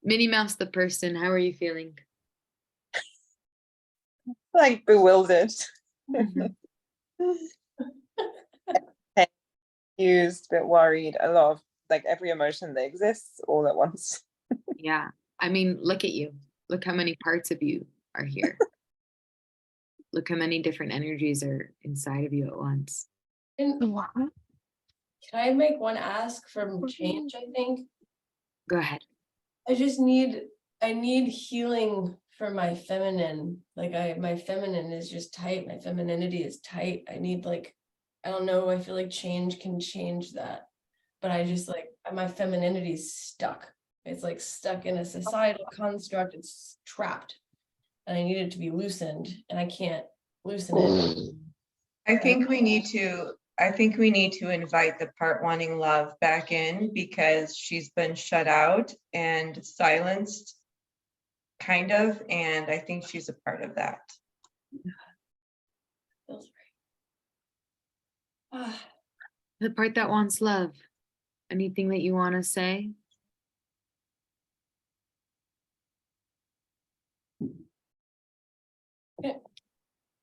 Minnie Mouse the person, how are you feeling? Like bewildered, confused, a bit worried, a lot of like every emotion that exists all at once. Yeah. I mean, look at you. Look how many parts of you are here. Look how many different energies are inside of you at once. And can I make one ask from change, I think? Go ahead. I need healing for my feminine. Like my feminine is just tight. My femininity is tight. I need like, I don't know, I feel like change can change that. But I just like, my femininity is stuck. It's like stuck in a societal construct. It's trapped. and I need it to be loosened, and I can't loosen it. I think we need to invite the part wanting love back in because she's been shut out and silenced, kind of, and I think she's a part of that. Feels right. Ah, The part that wants love. Anything that you want to say?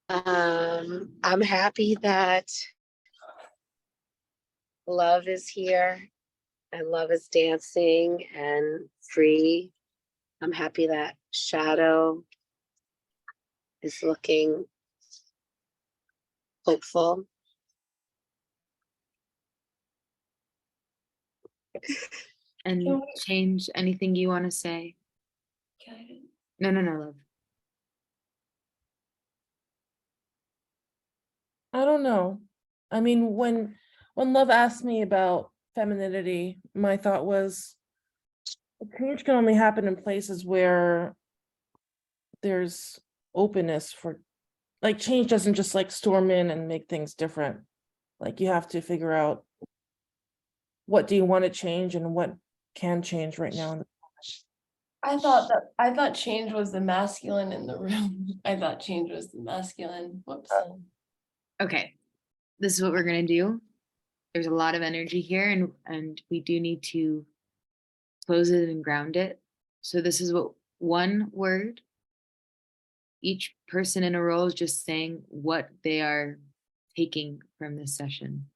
I'm happy that love is here and love is dancing and free. I'm happy that Shadow is looking hopeful. And Can we- change anything you want to say? can I- No, love. I don't know. I mean, when Love asked me about femininity, my thought was change can only happen in places where there's openness for, like, change doesn't just like storm in and make things different. Like, you have to figure out what do you want to change and what can change right now in the I thought change was the masculine in the room. I thought change was the masculine. Whoops. Okay, this is what we're gonna do. There's a lot of energy here, and we do need to close it and ground it. So this is what one word. Each person in a role is just saying what they are taking from this session.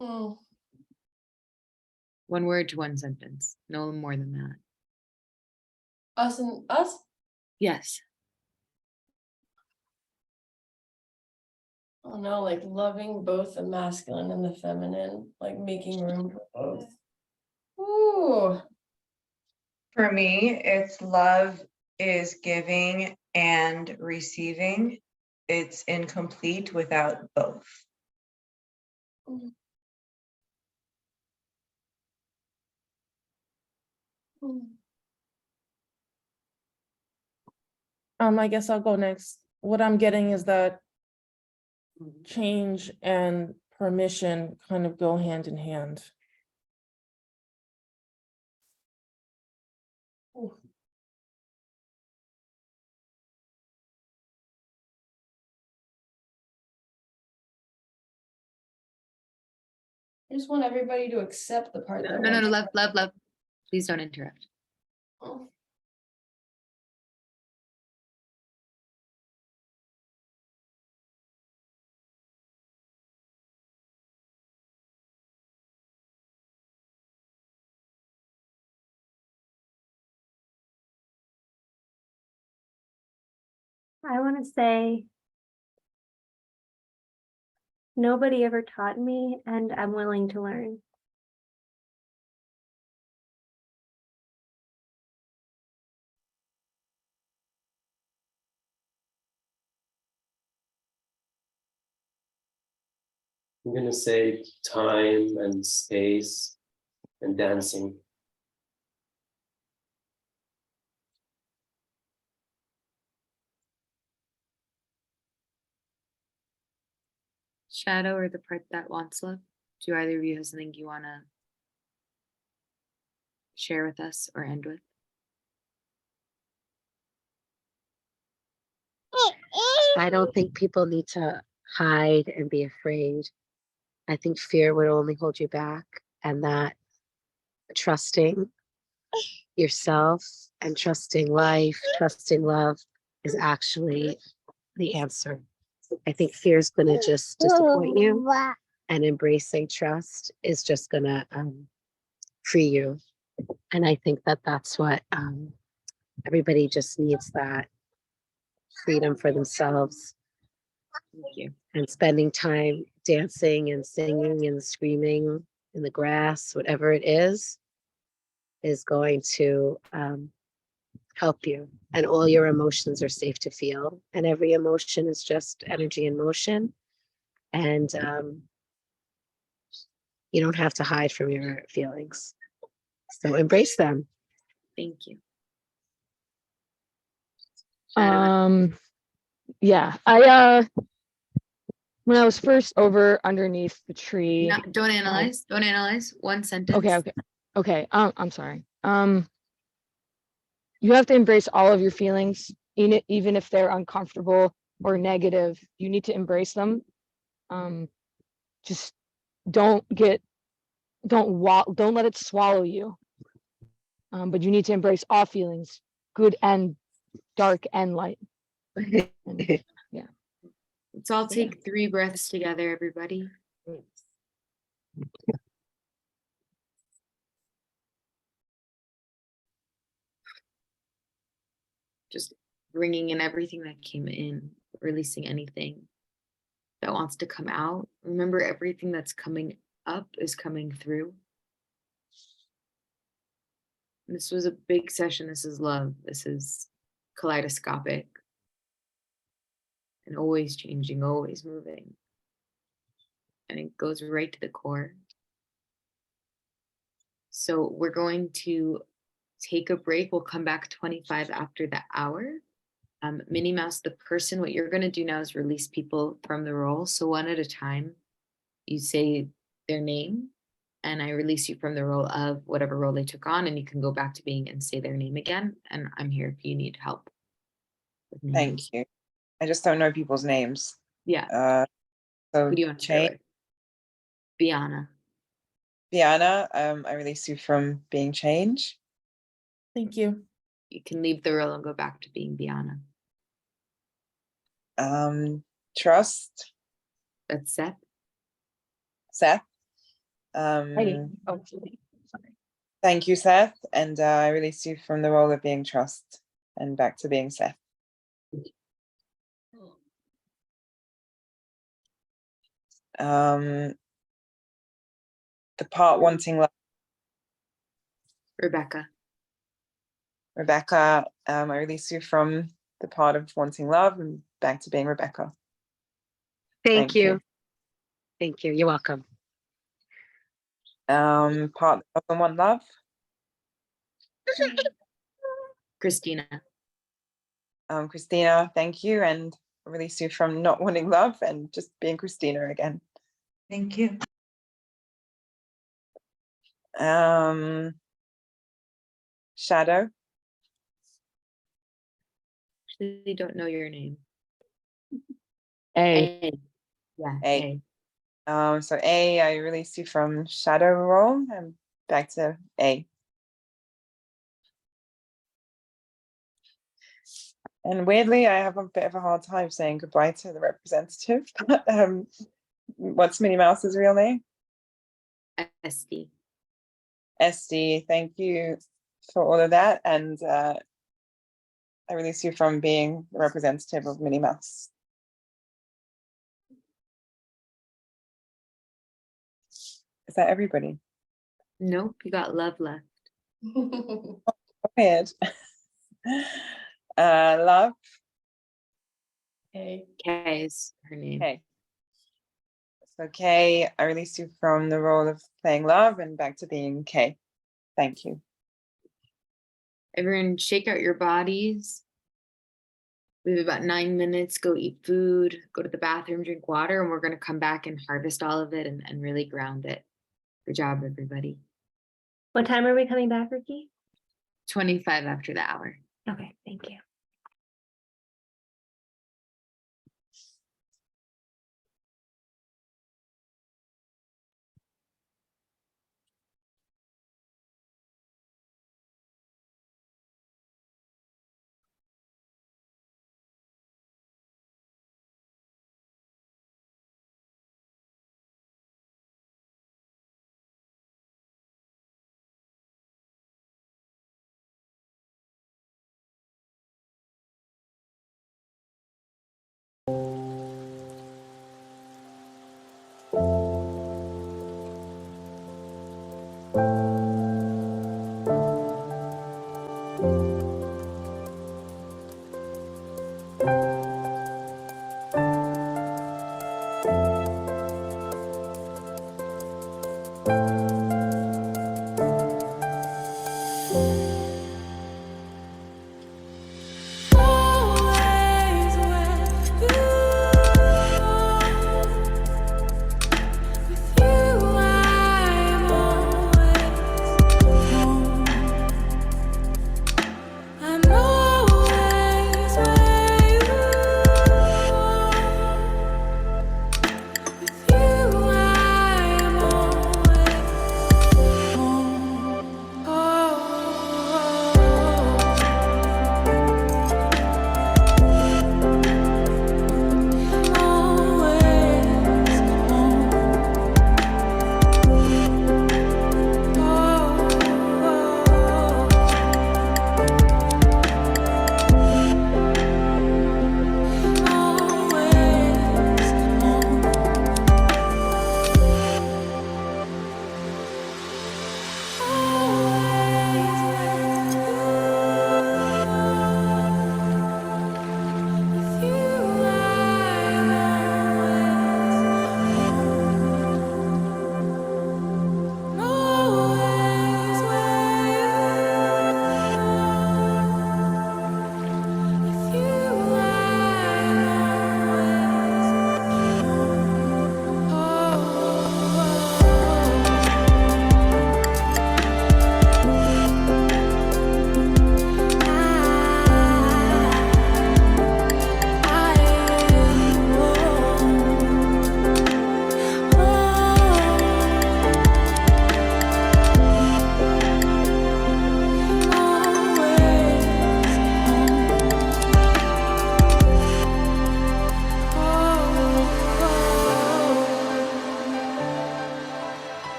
Mm, One word to one sentence, no more than that. us and us. Yes. Oh no, like loving both the masculine and the feminine, like making room for both. Ooh. For me, it's love is giving and receiving. It's incomplete without both. Mm. Mm. I guess I'll go next. What I'm getting is that change and permission kind of go hand in hand. I just want everybody to accept the part that No, wants love. Please don't interrupt. Oh. I want to say nobody ever taught me, and I'm willing to learn. I'm gonna say time and space and dancing. Shadow or the part that wants love? Do either of you have something you want to share with us or end with? I don't think people need to hide and be afraid. I think fear would only hold you back, and that trusting yourself and trusting life, trusting love is actually the answer. I think fear is going to just disappoint you, and embracing trust is just going to free you. And I think that that's what everybody just needs, that freedom for themselves. Thank you. And spending time dancing and singing and screaming in the grass, whatever it is going to help you. And all your emotions are safe to feel. And every emotion is just energy in motion. And you don't have to hide from your feelings. So embrace them. Thank you. Yeah, when I was first over underneath the tree. No, don't analyze. Don't analyze. One sentence. Okay. I'm sorry. You have to embrace all of your feelings, even if they're uncomfortable or negative. You need to embrace them. Just don't let it swallow you. But you need to embrace all feelings, good and dark and light. And, yeah. Let's all take 3 breaths together, everybody. Just bringing in everything that came in, releasing anything that wants to come out. Remember, everything that's coming up is coming through. This was a big session. This is love. This is kaleidoscopic and always changing, always moving. And it goes right to the core. So we're going to take a break. We'll come back 25 after the hour. Minnie Mouse, the person, what you're going to do now is release people from the role. So one at a time, you say their name, and I release you from the role of whatever role they took on, and you can go back to being and say their name again. And I'm here if you need help with names. Thank you. I just don't know people's names. Yeah. So Who do you want to start with? Biana. Biana, I release you from being change. Thank you. You can leave the role and go back to being Biana. Trust. That's Seth. Seth. Sorry. Thank you, Seth. And I release you from the role of being trust and back to being Seth. The part wanting love. Rebecca. Rebecca, I release you from the part of wanting love and back to being Rebecca. Thank you. Thank you. You're welcome. Part of the one love. Christina. Christina, thank you, and I release you from not wanting love and just being Christina again. Thank you. Shadow. Actually don't know your name. A. Yeah. A. So A, I release you from shadow role and back to A. And weirdly, I have a bit of a hard time saying goodbye to the representative. What's Minnie Mouse's real name? Esty. Esty, thank you for all of that. And I release you from being the representative of Minnie Mouse. Is that everybody? Nope, you got love left. Weird. Love. Hey. Kay is her name. Okay. So Kay, I release you from the role of playing love and back to being Kay. Thank you. Everyone shake out your bodies. We have about 9 minutes. Go eat food, go to the bathroom, drink water, and we're going to come back and harvest all of it and really ground it. Good job, everybody. What time are we coming back, Ricky? 25 after the hour. Okay, thank you.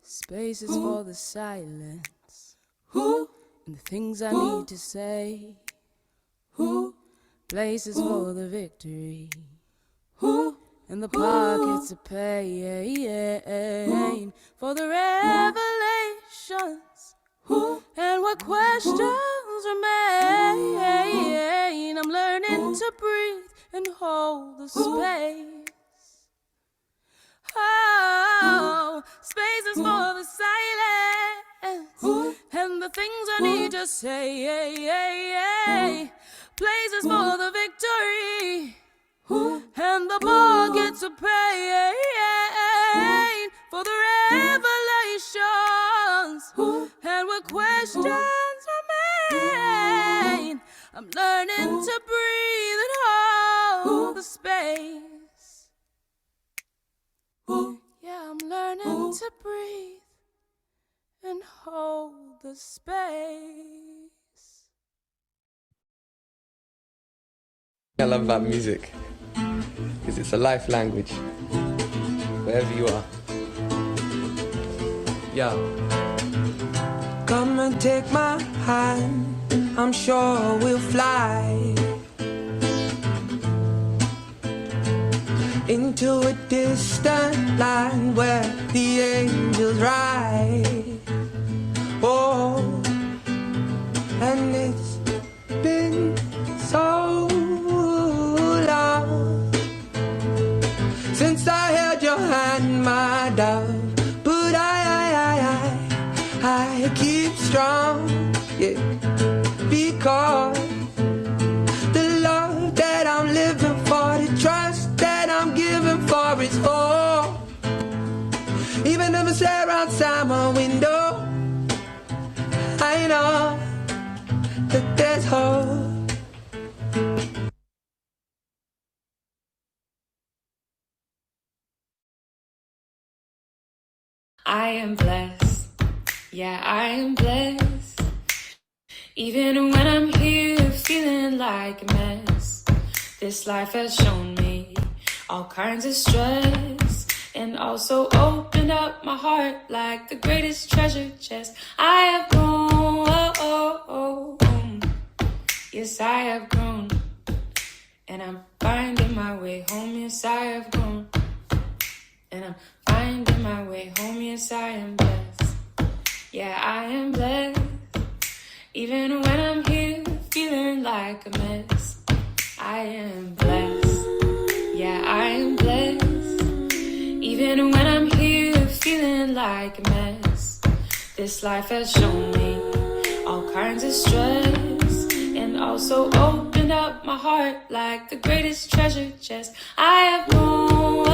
Spaces for the silence. And the things I need to say. Places for the victory. And the pockets of pain. For the revelations. And what questions remain. I'm learning to breathe and hold the space. Oh, spaces for the silence and the things I need to say. Places for the victory and the pockets of pain. For the revelations and what questions remain. I'm learning to breathe and hold the space. Yeah, I'm learning to breathe and hold the space. I love about music is it's a life language, wherever you are. Yeah. Come and take my hand, I'm sure we'll fly into a distant land where the angels ride. Oh, and it's been so long since I held your hand, my dove. But I keep strong, yeah, because the love that I'm living for, the trust that I'm giving for is all. Even if I stare outside my window, I know that there's hope. I am blessed, yeah, I am blessed. Even when I'm here feeling like a mess, this life has shown me all kinds of stress, and also opened up my heart like the greatest treasure chest. I have grown, yes, I have grown, and I'm finding my way home. Yes, I have grown, and I'm finding my way home. Yes, I am blessed, yeah, I am blessed. Even when I'm here feeling like a mess, I am blessed, yeah, I am blessed. Even when I'm here feeling like a mess, this life has shown me all kinds of stress, and also opened up my heart like the greatest treasure chest. I have grown,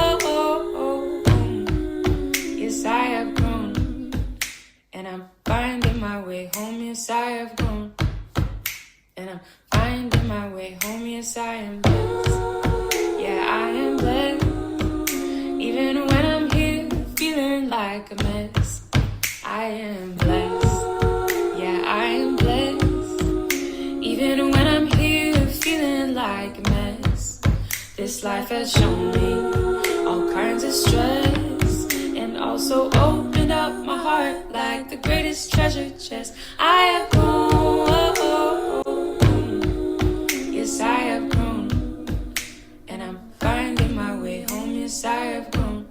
yes, I have grown, and I'm finding my way home. Yes, I have grown, and I'm finding my way home. Yes, I am blessed, yeah, I am blessed. Even when I'm here feeling like a mess, I am blessed, yeah, I am blessed. Even when I'm here feeling like a mess, this life has shown me all kinds of stress, and also opened up my heart like the greatest treasure chest. I have grown, yes, I have grown, and I'm finding my way home. Yes, I have grown,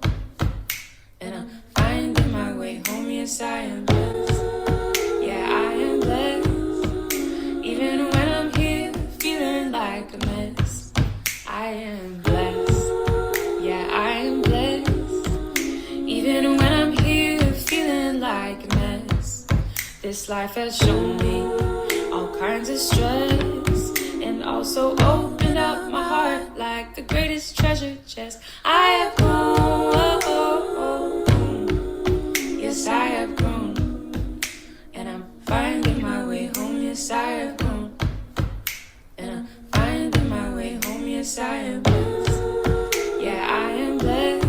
and I'm finding my way home. Yes, I am blessed, yeah, I am blessed. Even when I'm here feeling like a mess, I am blessed, yeah, I am blessed. Even when I'm here feeling like a mess, this life has shown me all kinds of stress, and also opened up my heart like the greatest treasure chest. I have grown, yes, I have grown, and I'm finding my way home. Yes, I have grown, and I'm finding my way home. Yes, I am blessed, yeah, I am blessed.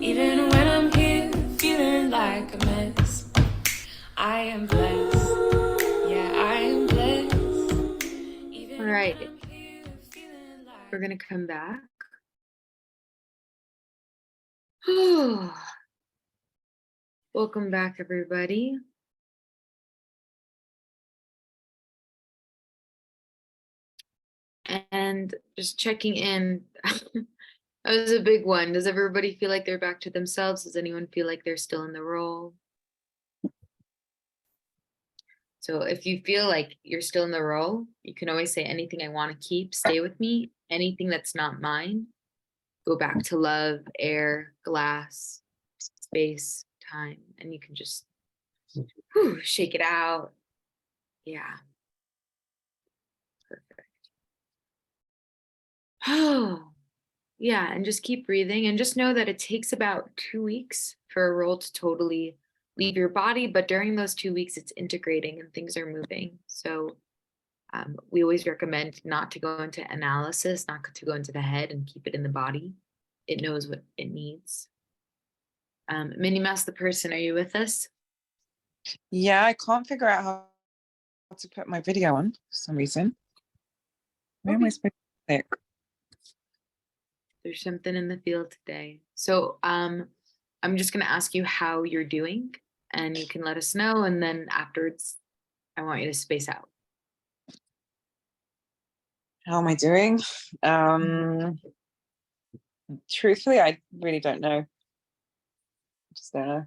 Even when I'm here feeling like a mess, I am blessed, yeah, I am blessed. Even All right, when I'm here feeling like we're gonna come back. Welcome back, everybody. And just checking in. That was a big one. Does everybody feel like they're back to themselves? Does anyone feel like they're still in the role? So if you feel like you're still in the role, you can always say anything I want to keep, stay with me. Anything that's not mine, go back to love, air, glass, space, time, and you can just shake it out. Yeah. Perfect. Oh, yeah. And just keep breathing and just know that it takes about 2 weeks for a role to totally leave your body. But during those 2 weeks, it's integrating and things are moving. So we always recommend not to go into analysis, not to go into the head and keep it in the body. It knows what it needs. Minnie Mouse, the person, are you with us? Yeah, I can't figure out how to put my video on for some reason. Where am I supposed to click? There's something in the field today. So I'm just going to ask you how you're doing and you can let us know. And then afterwards, I want you to space out. How am I doing? Truthfully, I really don't know. I just don't know.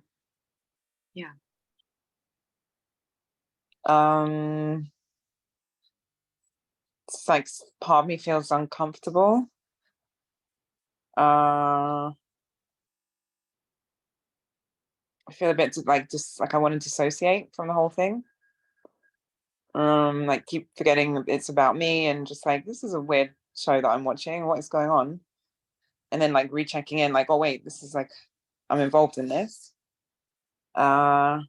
Yeah. It's like part of me feels uncomfortable. I feel a bit like just like I want to dissociate from the whole thing. Like keep forgetting it's about me and just like this is a weird show that I'm watching. What is going on? And then like rechecking in, like, oh wait, this is like I'm involved in this. Not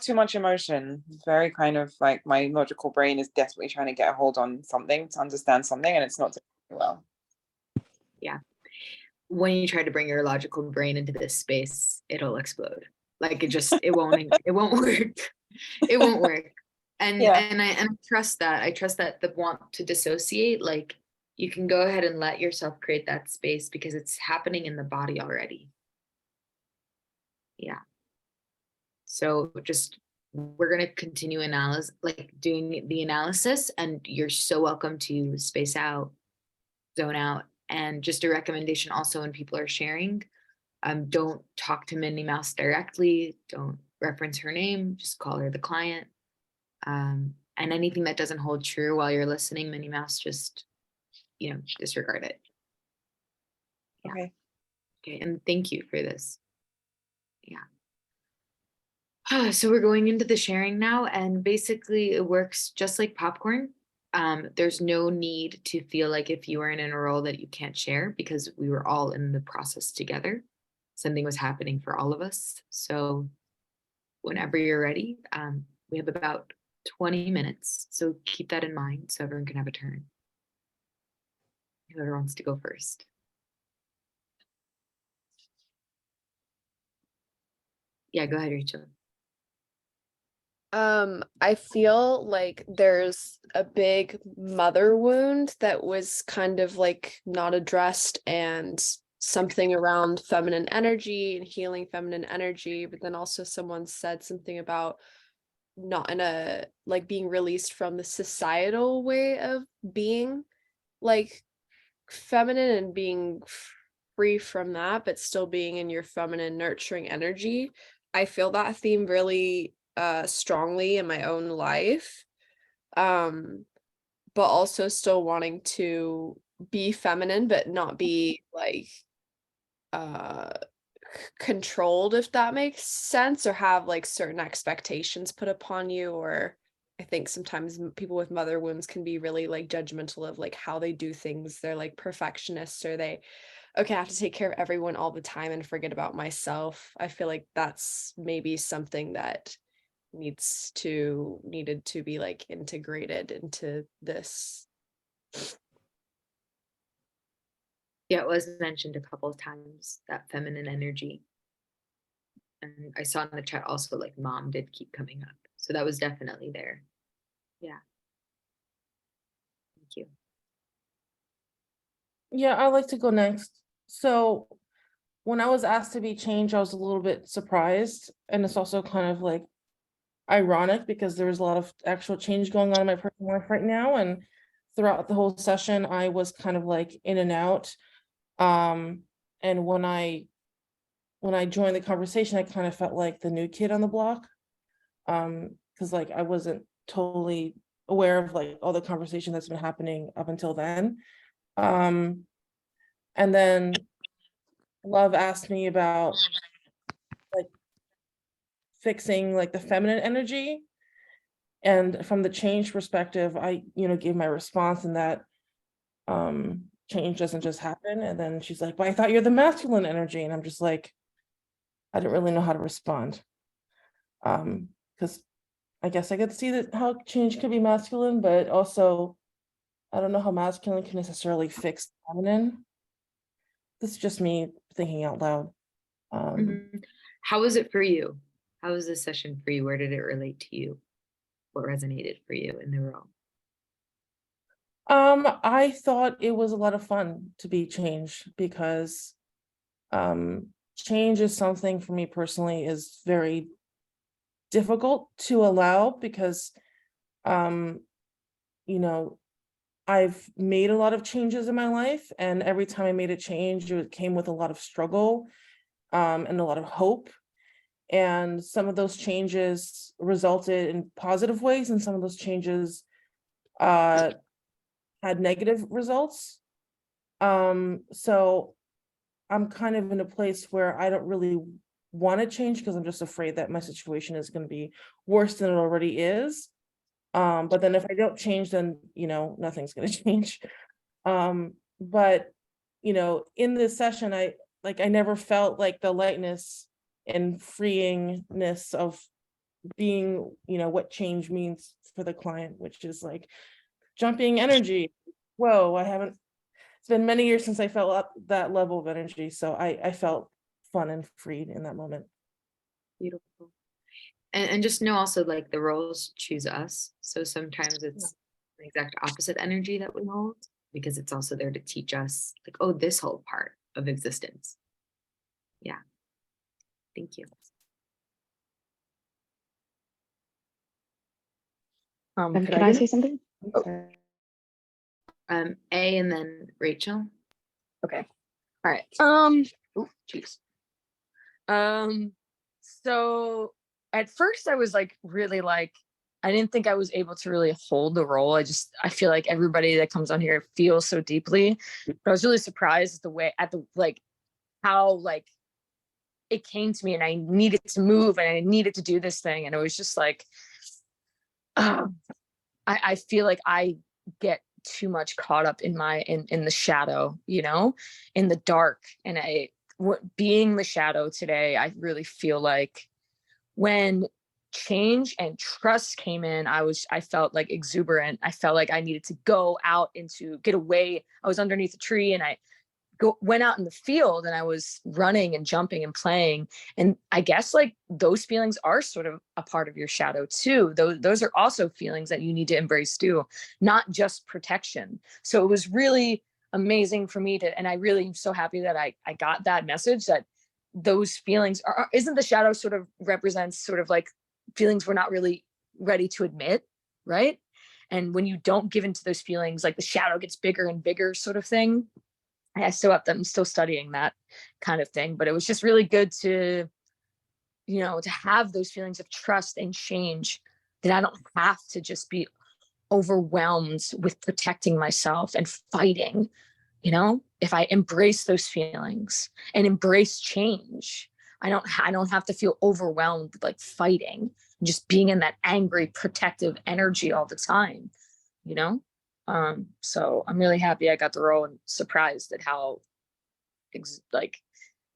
too much emotion. Very kind of like my logical brain is desperately trying to get a hold on something to understand something, and it's not doing well. Yeah. When you try to bring your logical brain into this space, it'll explode. Like it won't work. It won't work. And Yeah. and I trust that. I trust that the want to dissociate, like you can go ahead and let yourself create that space because it's happening in the body already. Yeah. So just we're going to continue doing the analysis, and you're so welcome to space out, zone out. And just a recommendation also when people are sharing, don't talk to Minnie Mouse directly. Don't reference her name. Just call her the client. And anything that doesn't hold true while you're listening, Minnie Mouse, just, disregard it. Yeah. Okay. And thank you for this. Yeah. So we're going into the sharing now, and basically it works just like popcorn. There's no need to feel like if you are in a role that you can't share because we were all in the process together. Something was happening for all of us. So whenever you're ready, we have about 20 minutes. So keep that in mind so everyone can have a turn. Whoever wants to go first. Yeah, go ahead, Rachel. I feel like there's a big mother wound that was kind of like not addressed, and something around feminine energy and healing feminine energy, but then also someone said something about not in a like being released from the societal way of being like feminine and being free from that, but still being in your feminine nurturing energy. I feel that theme really strongly in my own life, but also still wanting to be feminine but not be like controlled, if that makes sense, or have like certain expectations put upon you. Or I think sometimes people with mother wounds can be really like judgmental of like how they do things. They're like perfectionists, or okay, I have to take care of everyone all the time and forget about myself. I feel like that's maybe something that needed to be like integrated into this. Yeah, it was mentioned a couple of times, that feminine energy. And I saw in the chat also like mom did keep coming up. So that was definitely there. Yeah. Thank you. Yeah, I'd like to go next. So when I was asked to be changed, I was a little bit surprised. And it's also kind of like ironic because there was a lot of actual change going on in my personal life right now. And throughout the whole session, I was kind of like in and out. And when I joined the conversation, I kind of felt like the new kid on the block. Because like I wasn't totally aware of like all the conversation that's been happening up until then. And then Love asked me about like fixing like the feminine energy. And from the change perspective, I, gave my response in that change doesn't just happen. And then she's like, but I thought you're the masculine energy. And I'm just like, I didn't really know how to respond. Because I guess I could see that how change could be masculine, but also I don't know how masculine can necessarily fix feminine. This is just me thinking out loud. Mhm. How was it for you? How was this session for you? Where did it relate to you? What resonated for you in the role? I thought it was a lot of fun to be changed because change is something for me personally is very difficult to allow because I've made a lot of changes in my life, and every time I made a change, it came with a lot of struggle and a lot of hope. And some of those changes resulted in positive ways, and some of those changes had negative results. So I'm kind of in a place where I don't really want to change because I'm just afraid that my situation is going to be worse than it already is. But then if I don't change, then nothing's going to change. But in this session, I never felt like the lightness and freeingness of being, what change means for the client, which is like jumping energy. Whoa, it's been many years since I felt up that level of energy. So I felt fun and freed in that moment. Beautiful. And just know also like the roles choose us. So sometimes it's the exact opposite energy that we hold because it's also there to teach us like, oh, this whole part of existence. Yeah. Thank you. Can I say something? A and then Rachel. Okay. All right. Geez. So at first I was like really like I didn't think I was able to really hold the role. I feel like everybody that comes on here feels so deeply. But I was really surprised how like it came to me and I needed to move and I needed to do this thing. And it was just like I feel like I get too much caught up in in the shadow, in the dark. And being the shadow today, I really feel like when change and trust came in, I felt like exuberant. I felt like I needed to go out get away. I was underneath a tree and I went out in the field and I was running and jumping and playing. And I guess like those feelings are sort of a part of your shadow too. Those are also feelings that you need to embrace too, not just protection. So it was really amazing for me and I really am so happy that I got that message that those feelings isn't the shadow sort of represents sort of like feelings we're not really ready to admit, right? And when you don't give into those feelings, like the shadow gets bigger and bigger sort of thing. I'm still studying that kind of thing, but it was just really good to, to have those feelings of trust and change that I don't have to just be overwhelmed with protecting myself and fighting. If I embrace those feelings and embrace change, I don't have to feel overwhelmed with like fighting, just being in that angry, protective energy all the time, So I'm really happy I got the role and surprised at how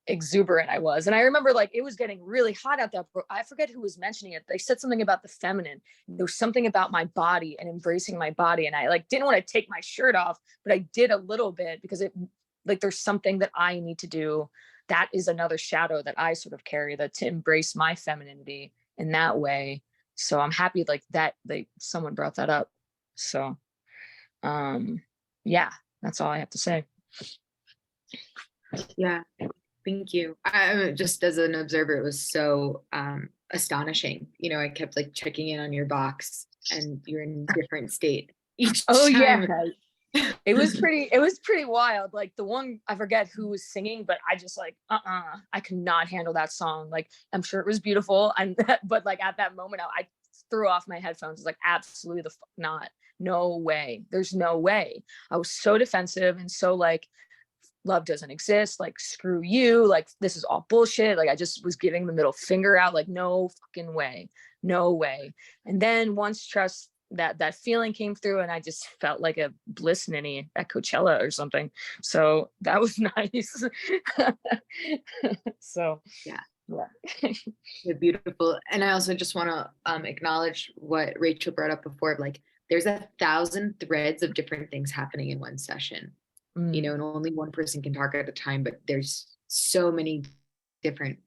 exuberant I was. And I remember like it was getting really hot out there. I forget who was mentioning it. They said something about the feminine. There was something about my body and embracing my body. And I like didn't want to take my shirt off, but I did a little bit because there's something that I need to do. That is another shadow that I sort of carry, that to embrace my femininity in that way. So I'm happy like that someone brought that up. So yeah, that's all I have to say. Yeah. Thank you. Just as an observer, it was so astonishing. You know, I kept like checking in on your box, and you're in different state each Oh time. yeah. It was pretty wild. Like the one, I forget who was singing, but I just like, I could not handle that song. Like, I'm sure it was beautiful. But like at that moment, I threw off my headphones. It's like, absolutely not. No way. There's no way. I was so defensive and so like, love doesn't exist. Like, screw you. Like, this is all bullshit. Like, I just was giving the middle finger out. Like, no fucking way. No way. And then once trust, that feeling came through, and I just felt like a bliss ninny at Coachella or something. So that was nice. So Yeah. Yeah. They're beautiful. And I also just want to acknowledge what Rachel brought up before. Like, there's 1,000 threads of different things happening in one session, you know, and only one person can talk at a time, but there's so many different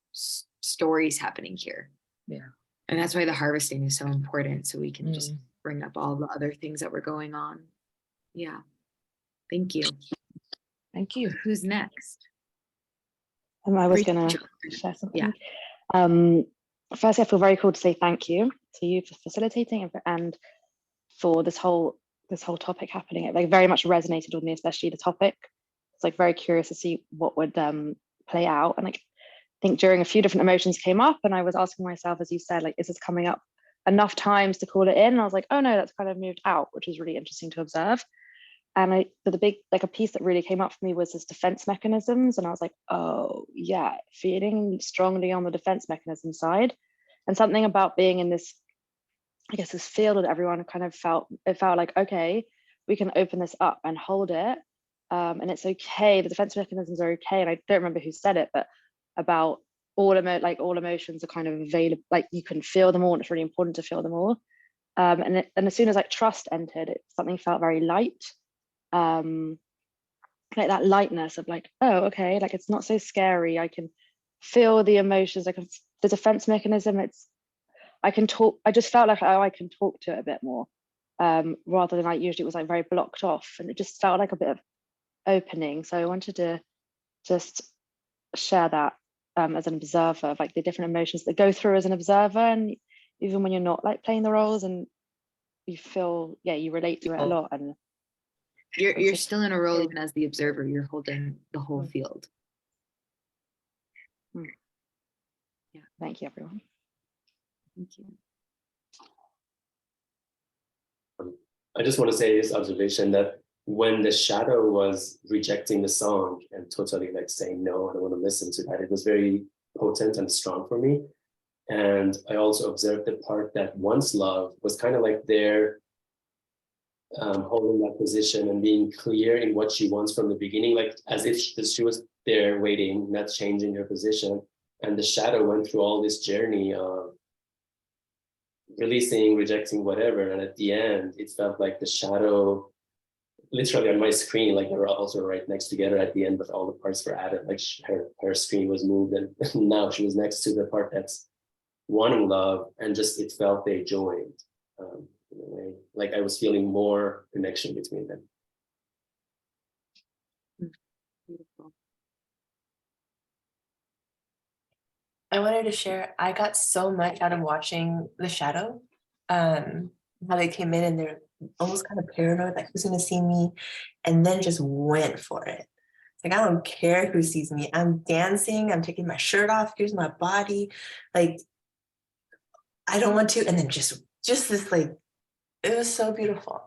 stories happening here. Yeah. And that's why the harvesting is so important. So we can just bring up all the other things that were going on. Yeah. Thank you. Thank you. Who's next? I was going Rachel. to share something. Yeah. Firstly, I feel very cool to say thank you to you for facilitating and for this whole topic happening. It like very much resonated with me, especially the topic. It's like very curious to see what would play out. And like, I think during a few different emotions came up, and I was asking myself, as you said, like, is this coming up enough times to call it in? And I was like, oh no, that's kind of moved out, which was really interesting to observe. And the big, like a piece that really came up for me was this defense mechanisms. And I was like, oh yeah, feeling strongly on the defense mechanism side. And something about being in this, I guess, this field that everyone kind of felt like, okay, we can open this up and hold it. And it's okay, the defense mechanisms are okay. And I don't remember who said it, but about all emotions are kind of available, like you can feel them all, and it's really important to feel them all. And as soon as like trust entered, something felt very light. Like that lightness of like, oh, okay, like it's not so scary. I can feel the emotions. The defense mechanism, I can talk. I just felt like, oh, I can talk to it a bit more, rather than like usually it was like very blocked off, and it just felt like a bit of opening. So I wanted to just share that as an observer of like the different emotions that go through as an observer, and even when you're not like playing the roles, and you feel, yeah, you relate to it a lot. And you're still in a role even as the observer. You're holding the whole field. Yeah, thank you, everyone. Thank you. I just want to say this observation that when the shadow was rejecting the song and totally like saying, no, I don't want to listen to that, it was very potent and strong for me. And I also observed the part that once love was kind of like there, holding that position and being clear in what she wants from the beginning, like as if she was there waiting, not changing her position. And the shadow went through all this journey of releasing, rejecting, whatever. And at the end, it felt like the shadow, literally on my screen, like they were also right next together at the end, but all the parts were added, like her screen was moved, and now she was next to the part that's wanting love, and just it felt they joined. In a way, like I was feeling more connection between them. Beautiful. I wanted to share, I got so much out of watching The Shadow, how they came in and they're almost kind of paranoid, like who's gonna see me, and then just went for it. Like, I don't care who sees me. I'm dancing, I'm taking my shirt off, here's my body. Like, I don't want to, and then just this, like, it was so beautiful.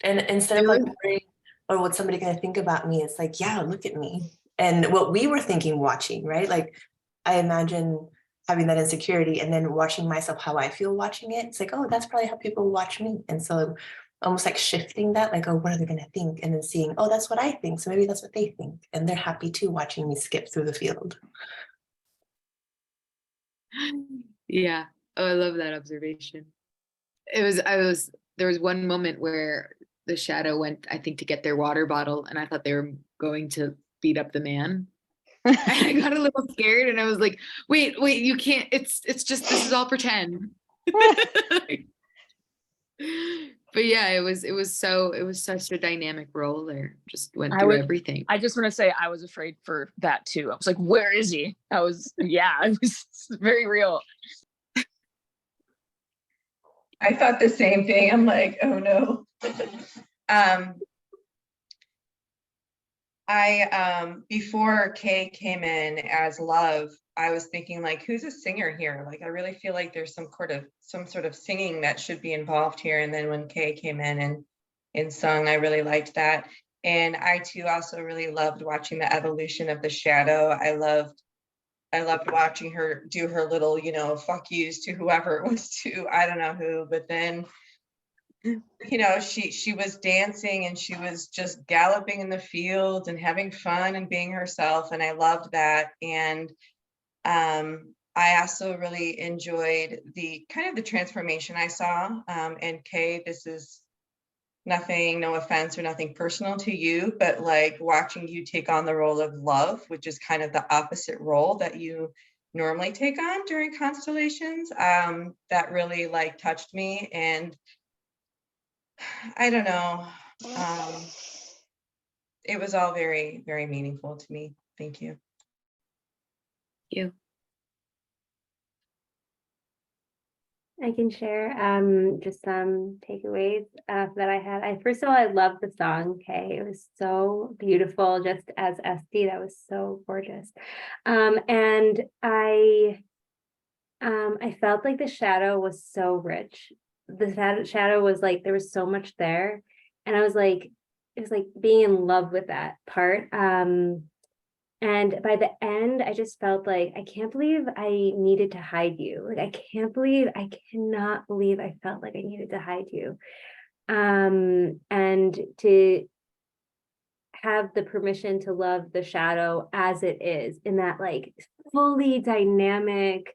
And instead of like worrying, or what's somebody gonna think about me, it's like, yeah, look at me. And what we were thinking watching, right? Like, I imagine having that insecurity and then watching myself how I feel watching it. It's like, oh, that's probably how people watch me. And so almost like shifting that, like, oh, what are they gonna think? And then seeing, oh, that's what I think. So maybe that's what they think. And they're happy too watching me skip through the field. Yeah. Oh, I love that observation. There was one moment where the shadow went, I think, to get their water bottle, and I thought they were going to beat up the man. And I got a little scared, and I was like, wait, you can't, it's just, this is all pretend. But yeah, it was such a dynamic role there. Just went I through would, everything. I just want to say I was afraid for that too. I was like, where is he? Yeah, it was very real. I thought the same thing. I'm like, oh no. Before Kay came in as Love, I was thinking like, who's a singer here? Like, I really feel like there's some sort of singing that should be involved here. And then when Kay came in and sung, I really liked that. And I too also really loved watching the evolution of the shadow. I loved watching her do her little, fuck yous to whoever it was to, I don't know who, but then she was dancing and she was just galloping in the field and having fun and being herself, and I loved that. And I also really enjoyed the kind of the transformation I saw. And Kay, this is nothing, no offense or nothing personal to you, but like watching you take on the role of Love, which is kind of the opposite role that you normally take on during Constellations, that really like touched me. And I don't know. It was all very, very meaningful to me. Thank you. You. I can share just some takeaways that I had. First of all, I love the song. Okay, it was so beautiful. Just as SD, that was so gorgeous. And I felt like the shadow was so rich. The shadow was like there was so much there, and I was like, it was like being in love with that part. And by the end, I just felt like, I can't believe I needed to hide you. Like, I cannot believe I felt like I needed to hide you. And to have the permission to love the shadow as it is, in that like fully dynamic,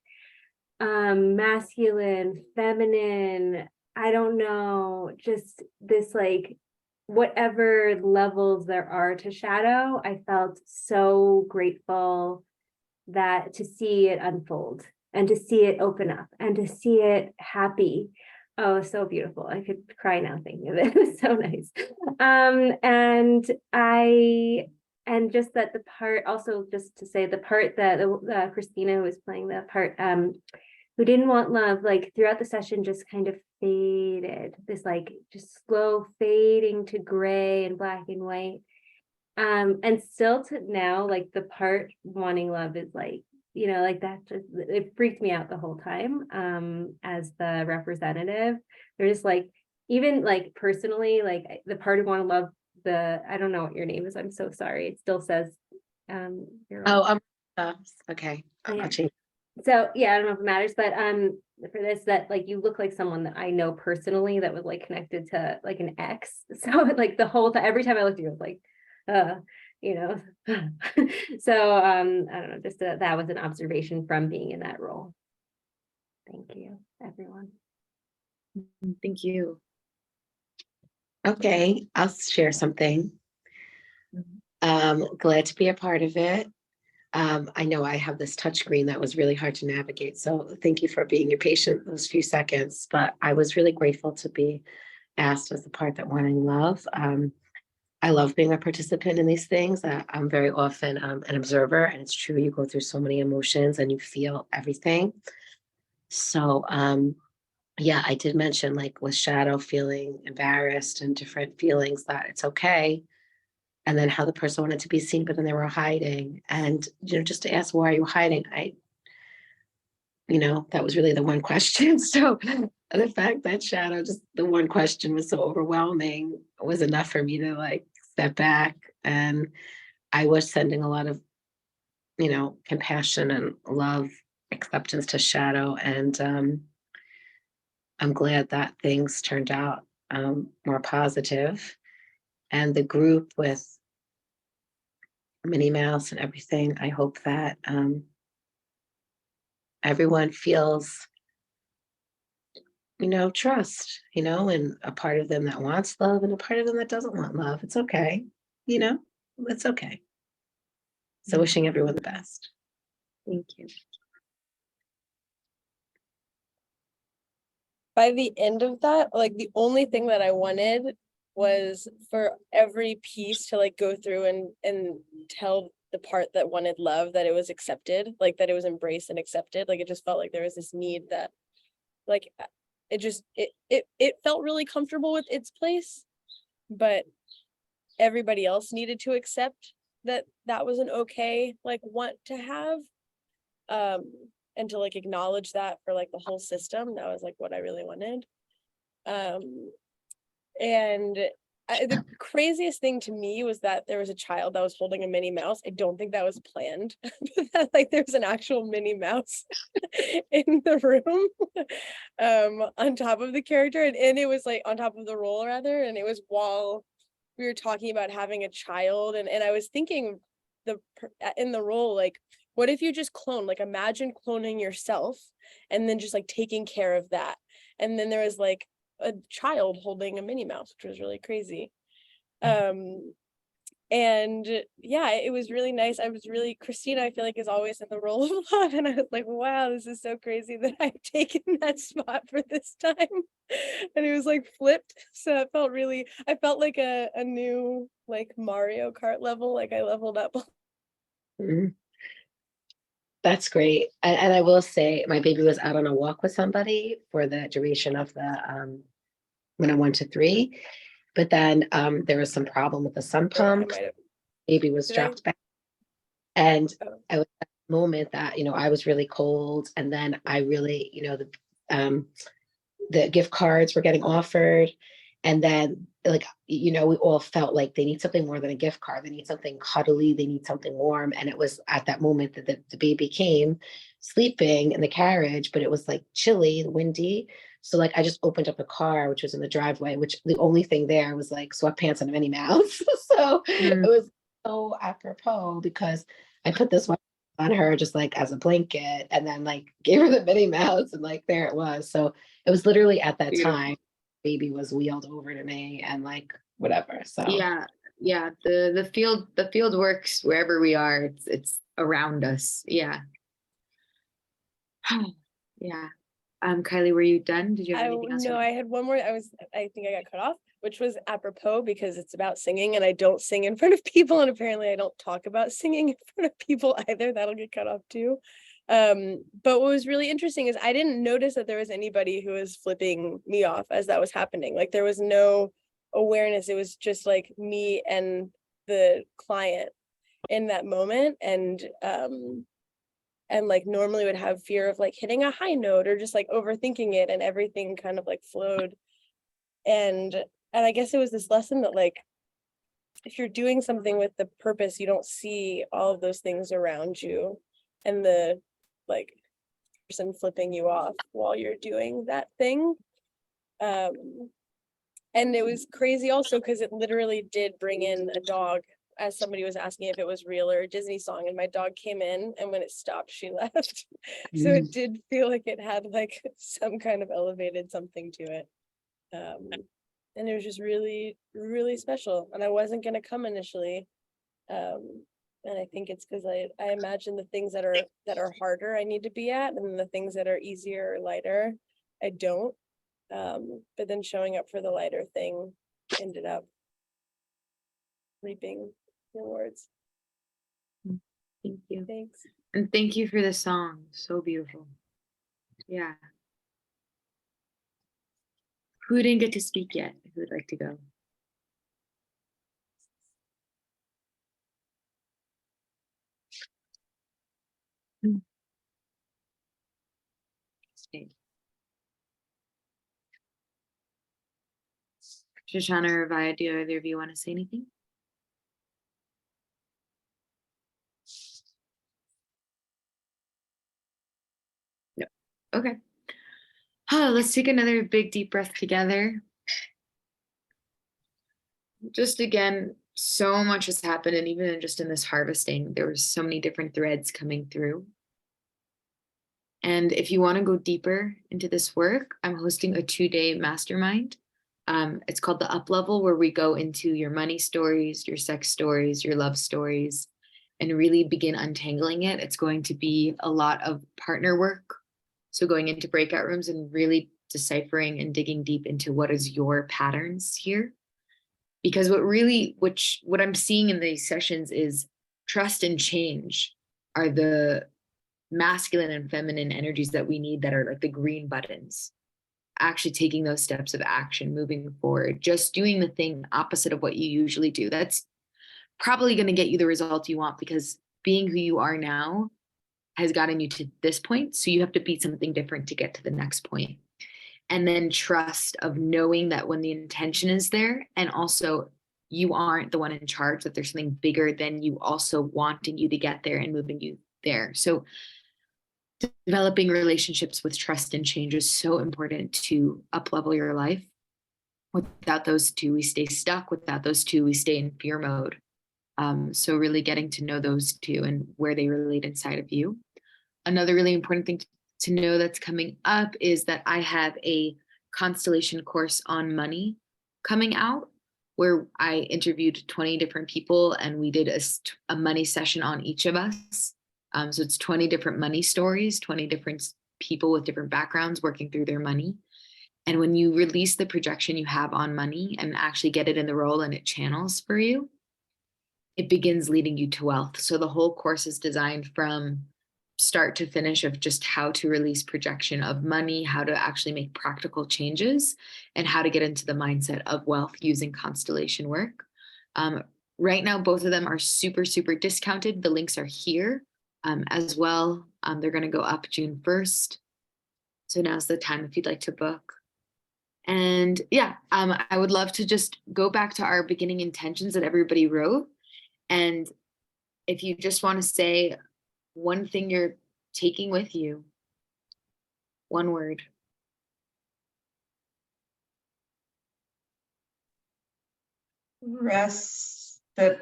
masculine, feminine, I don't know, just this like whatever levels there are to shadow, I felt so grateful that to see it unfold and to see it open up and to see it happy. Oh, so beautiful. I could cry now thinking of it. It was so nice. And just that the part, also just to say the part that Christina was playing, the part who didn't want love, like throughout the session just kind of faded, this like just slow fading to gray and black and white. And still to now, like the part wanting love is like, like that just, it freaked me out the whole time. As the representative, they're just like, even like personally, like the part who want to love I don't know what your name is. I'm so sorry. It still says, Okay. Yeah. I'll change. So yeah, I don't know if it matters, but for this, that like you look like someone that I know personally that was like connected to like an ex. So like the whole time, every time I looked at you, I was like, so I don't know, just that was an observation from being in that role. Thank you, everyone. Thank you. Okay, I'll share something. Glad to be a part of it. I know I have this touchscreen that was really hard to navigate, so thank you for being patient those few seconds. But I was really grateful to be asked as the part that wanting love. I love being a participant in these things. I'm very often an observer, and it's true, you go through so many emotions and you feel everything. So yeah, I did mention like with Shadow feeling embarrassed and different feelings that it's okay. And then how the person wanted to be seen, but then they were hiding. And, just to ask, why are you hiding? That was really the one question. So the fact that Shadow, just the one question was so overwhelming was enough for me to like step back. And I was sending a lot of, compassion and love, acceptance to Shadow. And I'm glad that things turned out more positive. And the group with Minnie Mouse and everything, I hope that everyone feels, trust, and a part of them that wants love and a part of them that doesn't want love. It's okay. It's okay. So wishing everyone the best. Thank you. by the end of that, like the only thing that I wanted was for every piece to like go through and tell the part that wanted love that it was accepted, like that it was embraced and accepted. Like it just felt like there was this need that like it felt really comfortable with its place, but everybody else needed to accept that that was an okay like want to have, and to like acknowledge that for like the whole system. That was like what I really wanted. And the craziest thing to me was that there was a child that was holding a Minnie Mouse. I don't think that was planned, but that like there's an actual Minnie Mouse in the room, on top of the character, and it was like on top of the roll rather, and it was while we were talking about having a child, and I was thinking in the role, like, what if you just clone, like imagine cloning yourself and then just like taking care of that. And then there was like a child holding a Minnie Mouse, which was really crazy. And yeah, it was really nice. I was really, Christina, I feel like is always in the role of love. And I was like, wow, this is so crazy that I've taken that spot for this time. And it was like flipped. So it felt really, I felt like a new like Mario Kart level, like I leveled up. Mhm. That's great. And I will say my baby was out on a walk with somebody for the duration of the when I went to 3. But then there was some problem with the sump pump. Baby was dropped back. And I was at the moment that, I was really cold. And then I really, the gift cards were getting offered. And then like, we all felt like they need something more than a gift card. They need something cuddly. They need something warm. And it was at that moment that the baby came sleeping in the carriage, but it was like chilly, windy. So like I just opened up the car, which was in the driveway, which the only thing there was like sweatpants and a Minnie Mouse. So it was so apropos because I put this one on her just like as a blanket and then like gave her the Minnie Mouse and like there it was. So it was literally at that time baby was wheeled over to me and like whatever. So Yeah, the field works wherever we are. It's around us. Yeah. Yeah. Kylie, were you done? Did you have anything else? No, I had one more. I think I got cut off, which was apropos because it's about singing and I don't sing in front of people. And apparently I don't talk about singing in front of people either. That'll get cut off too. But what was really interesting is I didn't notice that there was anybody who was flipping me off as that was happening. Like there was no awareness. It was just like me and the client in that moment. And like normally would have fear of like hitting a high note or just like overthinking it, and everything kind of like flowed. And I guess it was this lesson that like if you're doing something with the purpose, you don't see all of those things around you and the like person flipping you off while you're doing that thing. And it was crazy also because it literally did bring in a dog, as somebody was asking if it was real or a Disney song, and my dog came in and when it stopped, she left. So it did feel like it had like some kind of elevated something to it. And it was just really, really special. And I wasn't going to come initially. And I think it's because I imagine the things that are harder I need to be at, and the things that are easier or lighter, I don't. But then showing up for the lighter thing ended up reaping rewards. Thank you. Thanks. And thank you for the song. So beautiful. Yeah. Who didn't get to speak yet? Who would like to go? Shoshana or Vaya, do either of you want to say anything? No. Okay. Let's take another big deep breath together. Just again, so much has happened, and even just in this harvesting, there were so many different threads coming through. And if you want to go deeper into this work, I'm hosting a 2-day mastermind. It's called the Up Level, where we go into your money stories, your sex stories, your love stories, and really begin untangling it. It's going to be a lot of partner work. So going into breakout rooms and really deciphering and digging deep into what is your patterns here. Because what I'm seeing in these sessions is trust and change are the masculine and feminine energies that we need, that are like the green buttons. Actually taking those steps of action, moving forward, just doing the thing opposite of what you usually do. That's probably going to get you the result you want, because being who you are now has gotten you to this point. So you have to be something different to get to the next point. And then trust of knowing that when the intention is there, and also you aren't the one in charge, that there's something bigger than you also wanting you to get there and moving you there. So developing relationships with trust and change is so important to up-level your life. Without those two, we stay stuck. Without those two, we stay in fear mode. So really getting to know those two and where they relate inside of you. Another really important thing to know that's coming up is that I have a Constellation course on money coming out, where I interviewed 20 different people and we did a money session on each of us. So it's 20 different money stories, 20 different people with different backgrounds working through their money. And when you release the projection you have on money and actually get it in the role and it channels for you, it begins leading you to wealth. So the whole course is designed from start to finish of just how to release projection of money, how to actually make practical changes, and how to get into the mindset of wealth using constellation work. Right now, both of them are super, super discounted. The links are here as well. They're going to go up June 1st. So now's the time if you'd like to book. And yeah, I would love to just go back to our beginning intentions that everybody wrote. And if you just want to say one thing you're taking with you, one word. Reciprocity.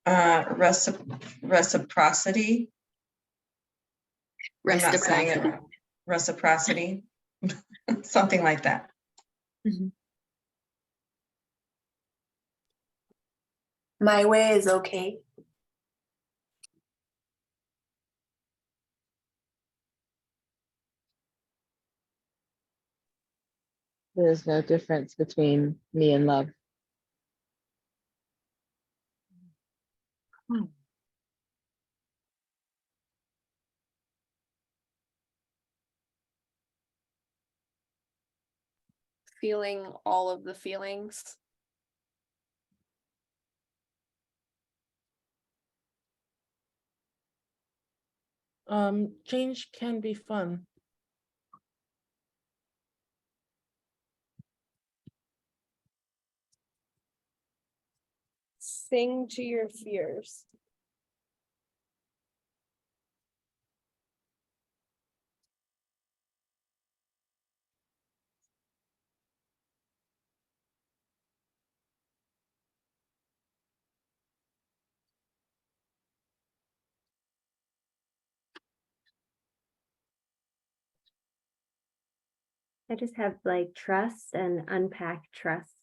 I'm not saying it. Reciprocity. Something like that. Mm-hmm. My way is okay. There's no difference between me and love. Feeling all of the feelings. Change can be fun. Sing to your fears. I just have like trust and unpack trust.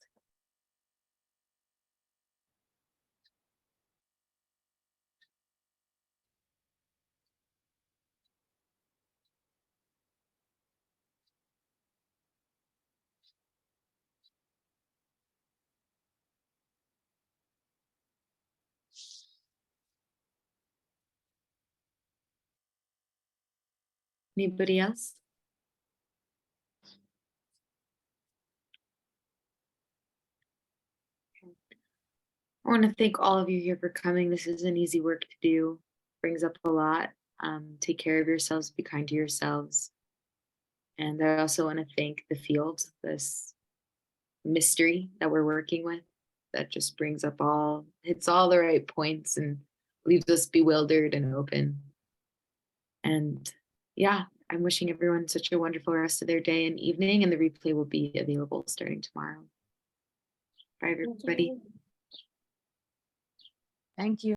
Anybody else? I want to thank all of you here for coming. This isn't easy work to do. Brings up a lot. Take care of yourselves, be kind to yourselves. And I also want to thank the field, this mystery that we're working with, that just hits all the right points and leaves us bewildered and open. And yeah, I'm wishing everyone such a wonderful rest of their day and evening, and the replay will be available starting tomorrow. Bye, everybody. Thank you.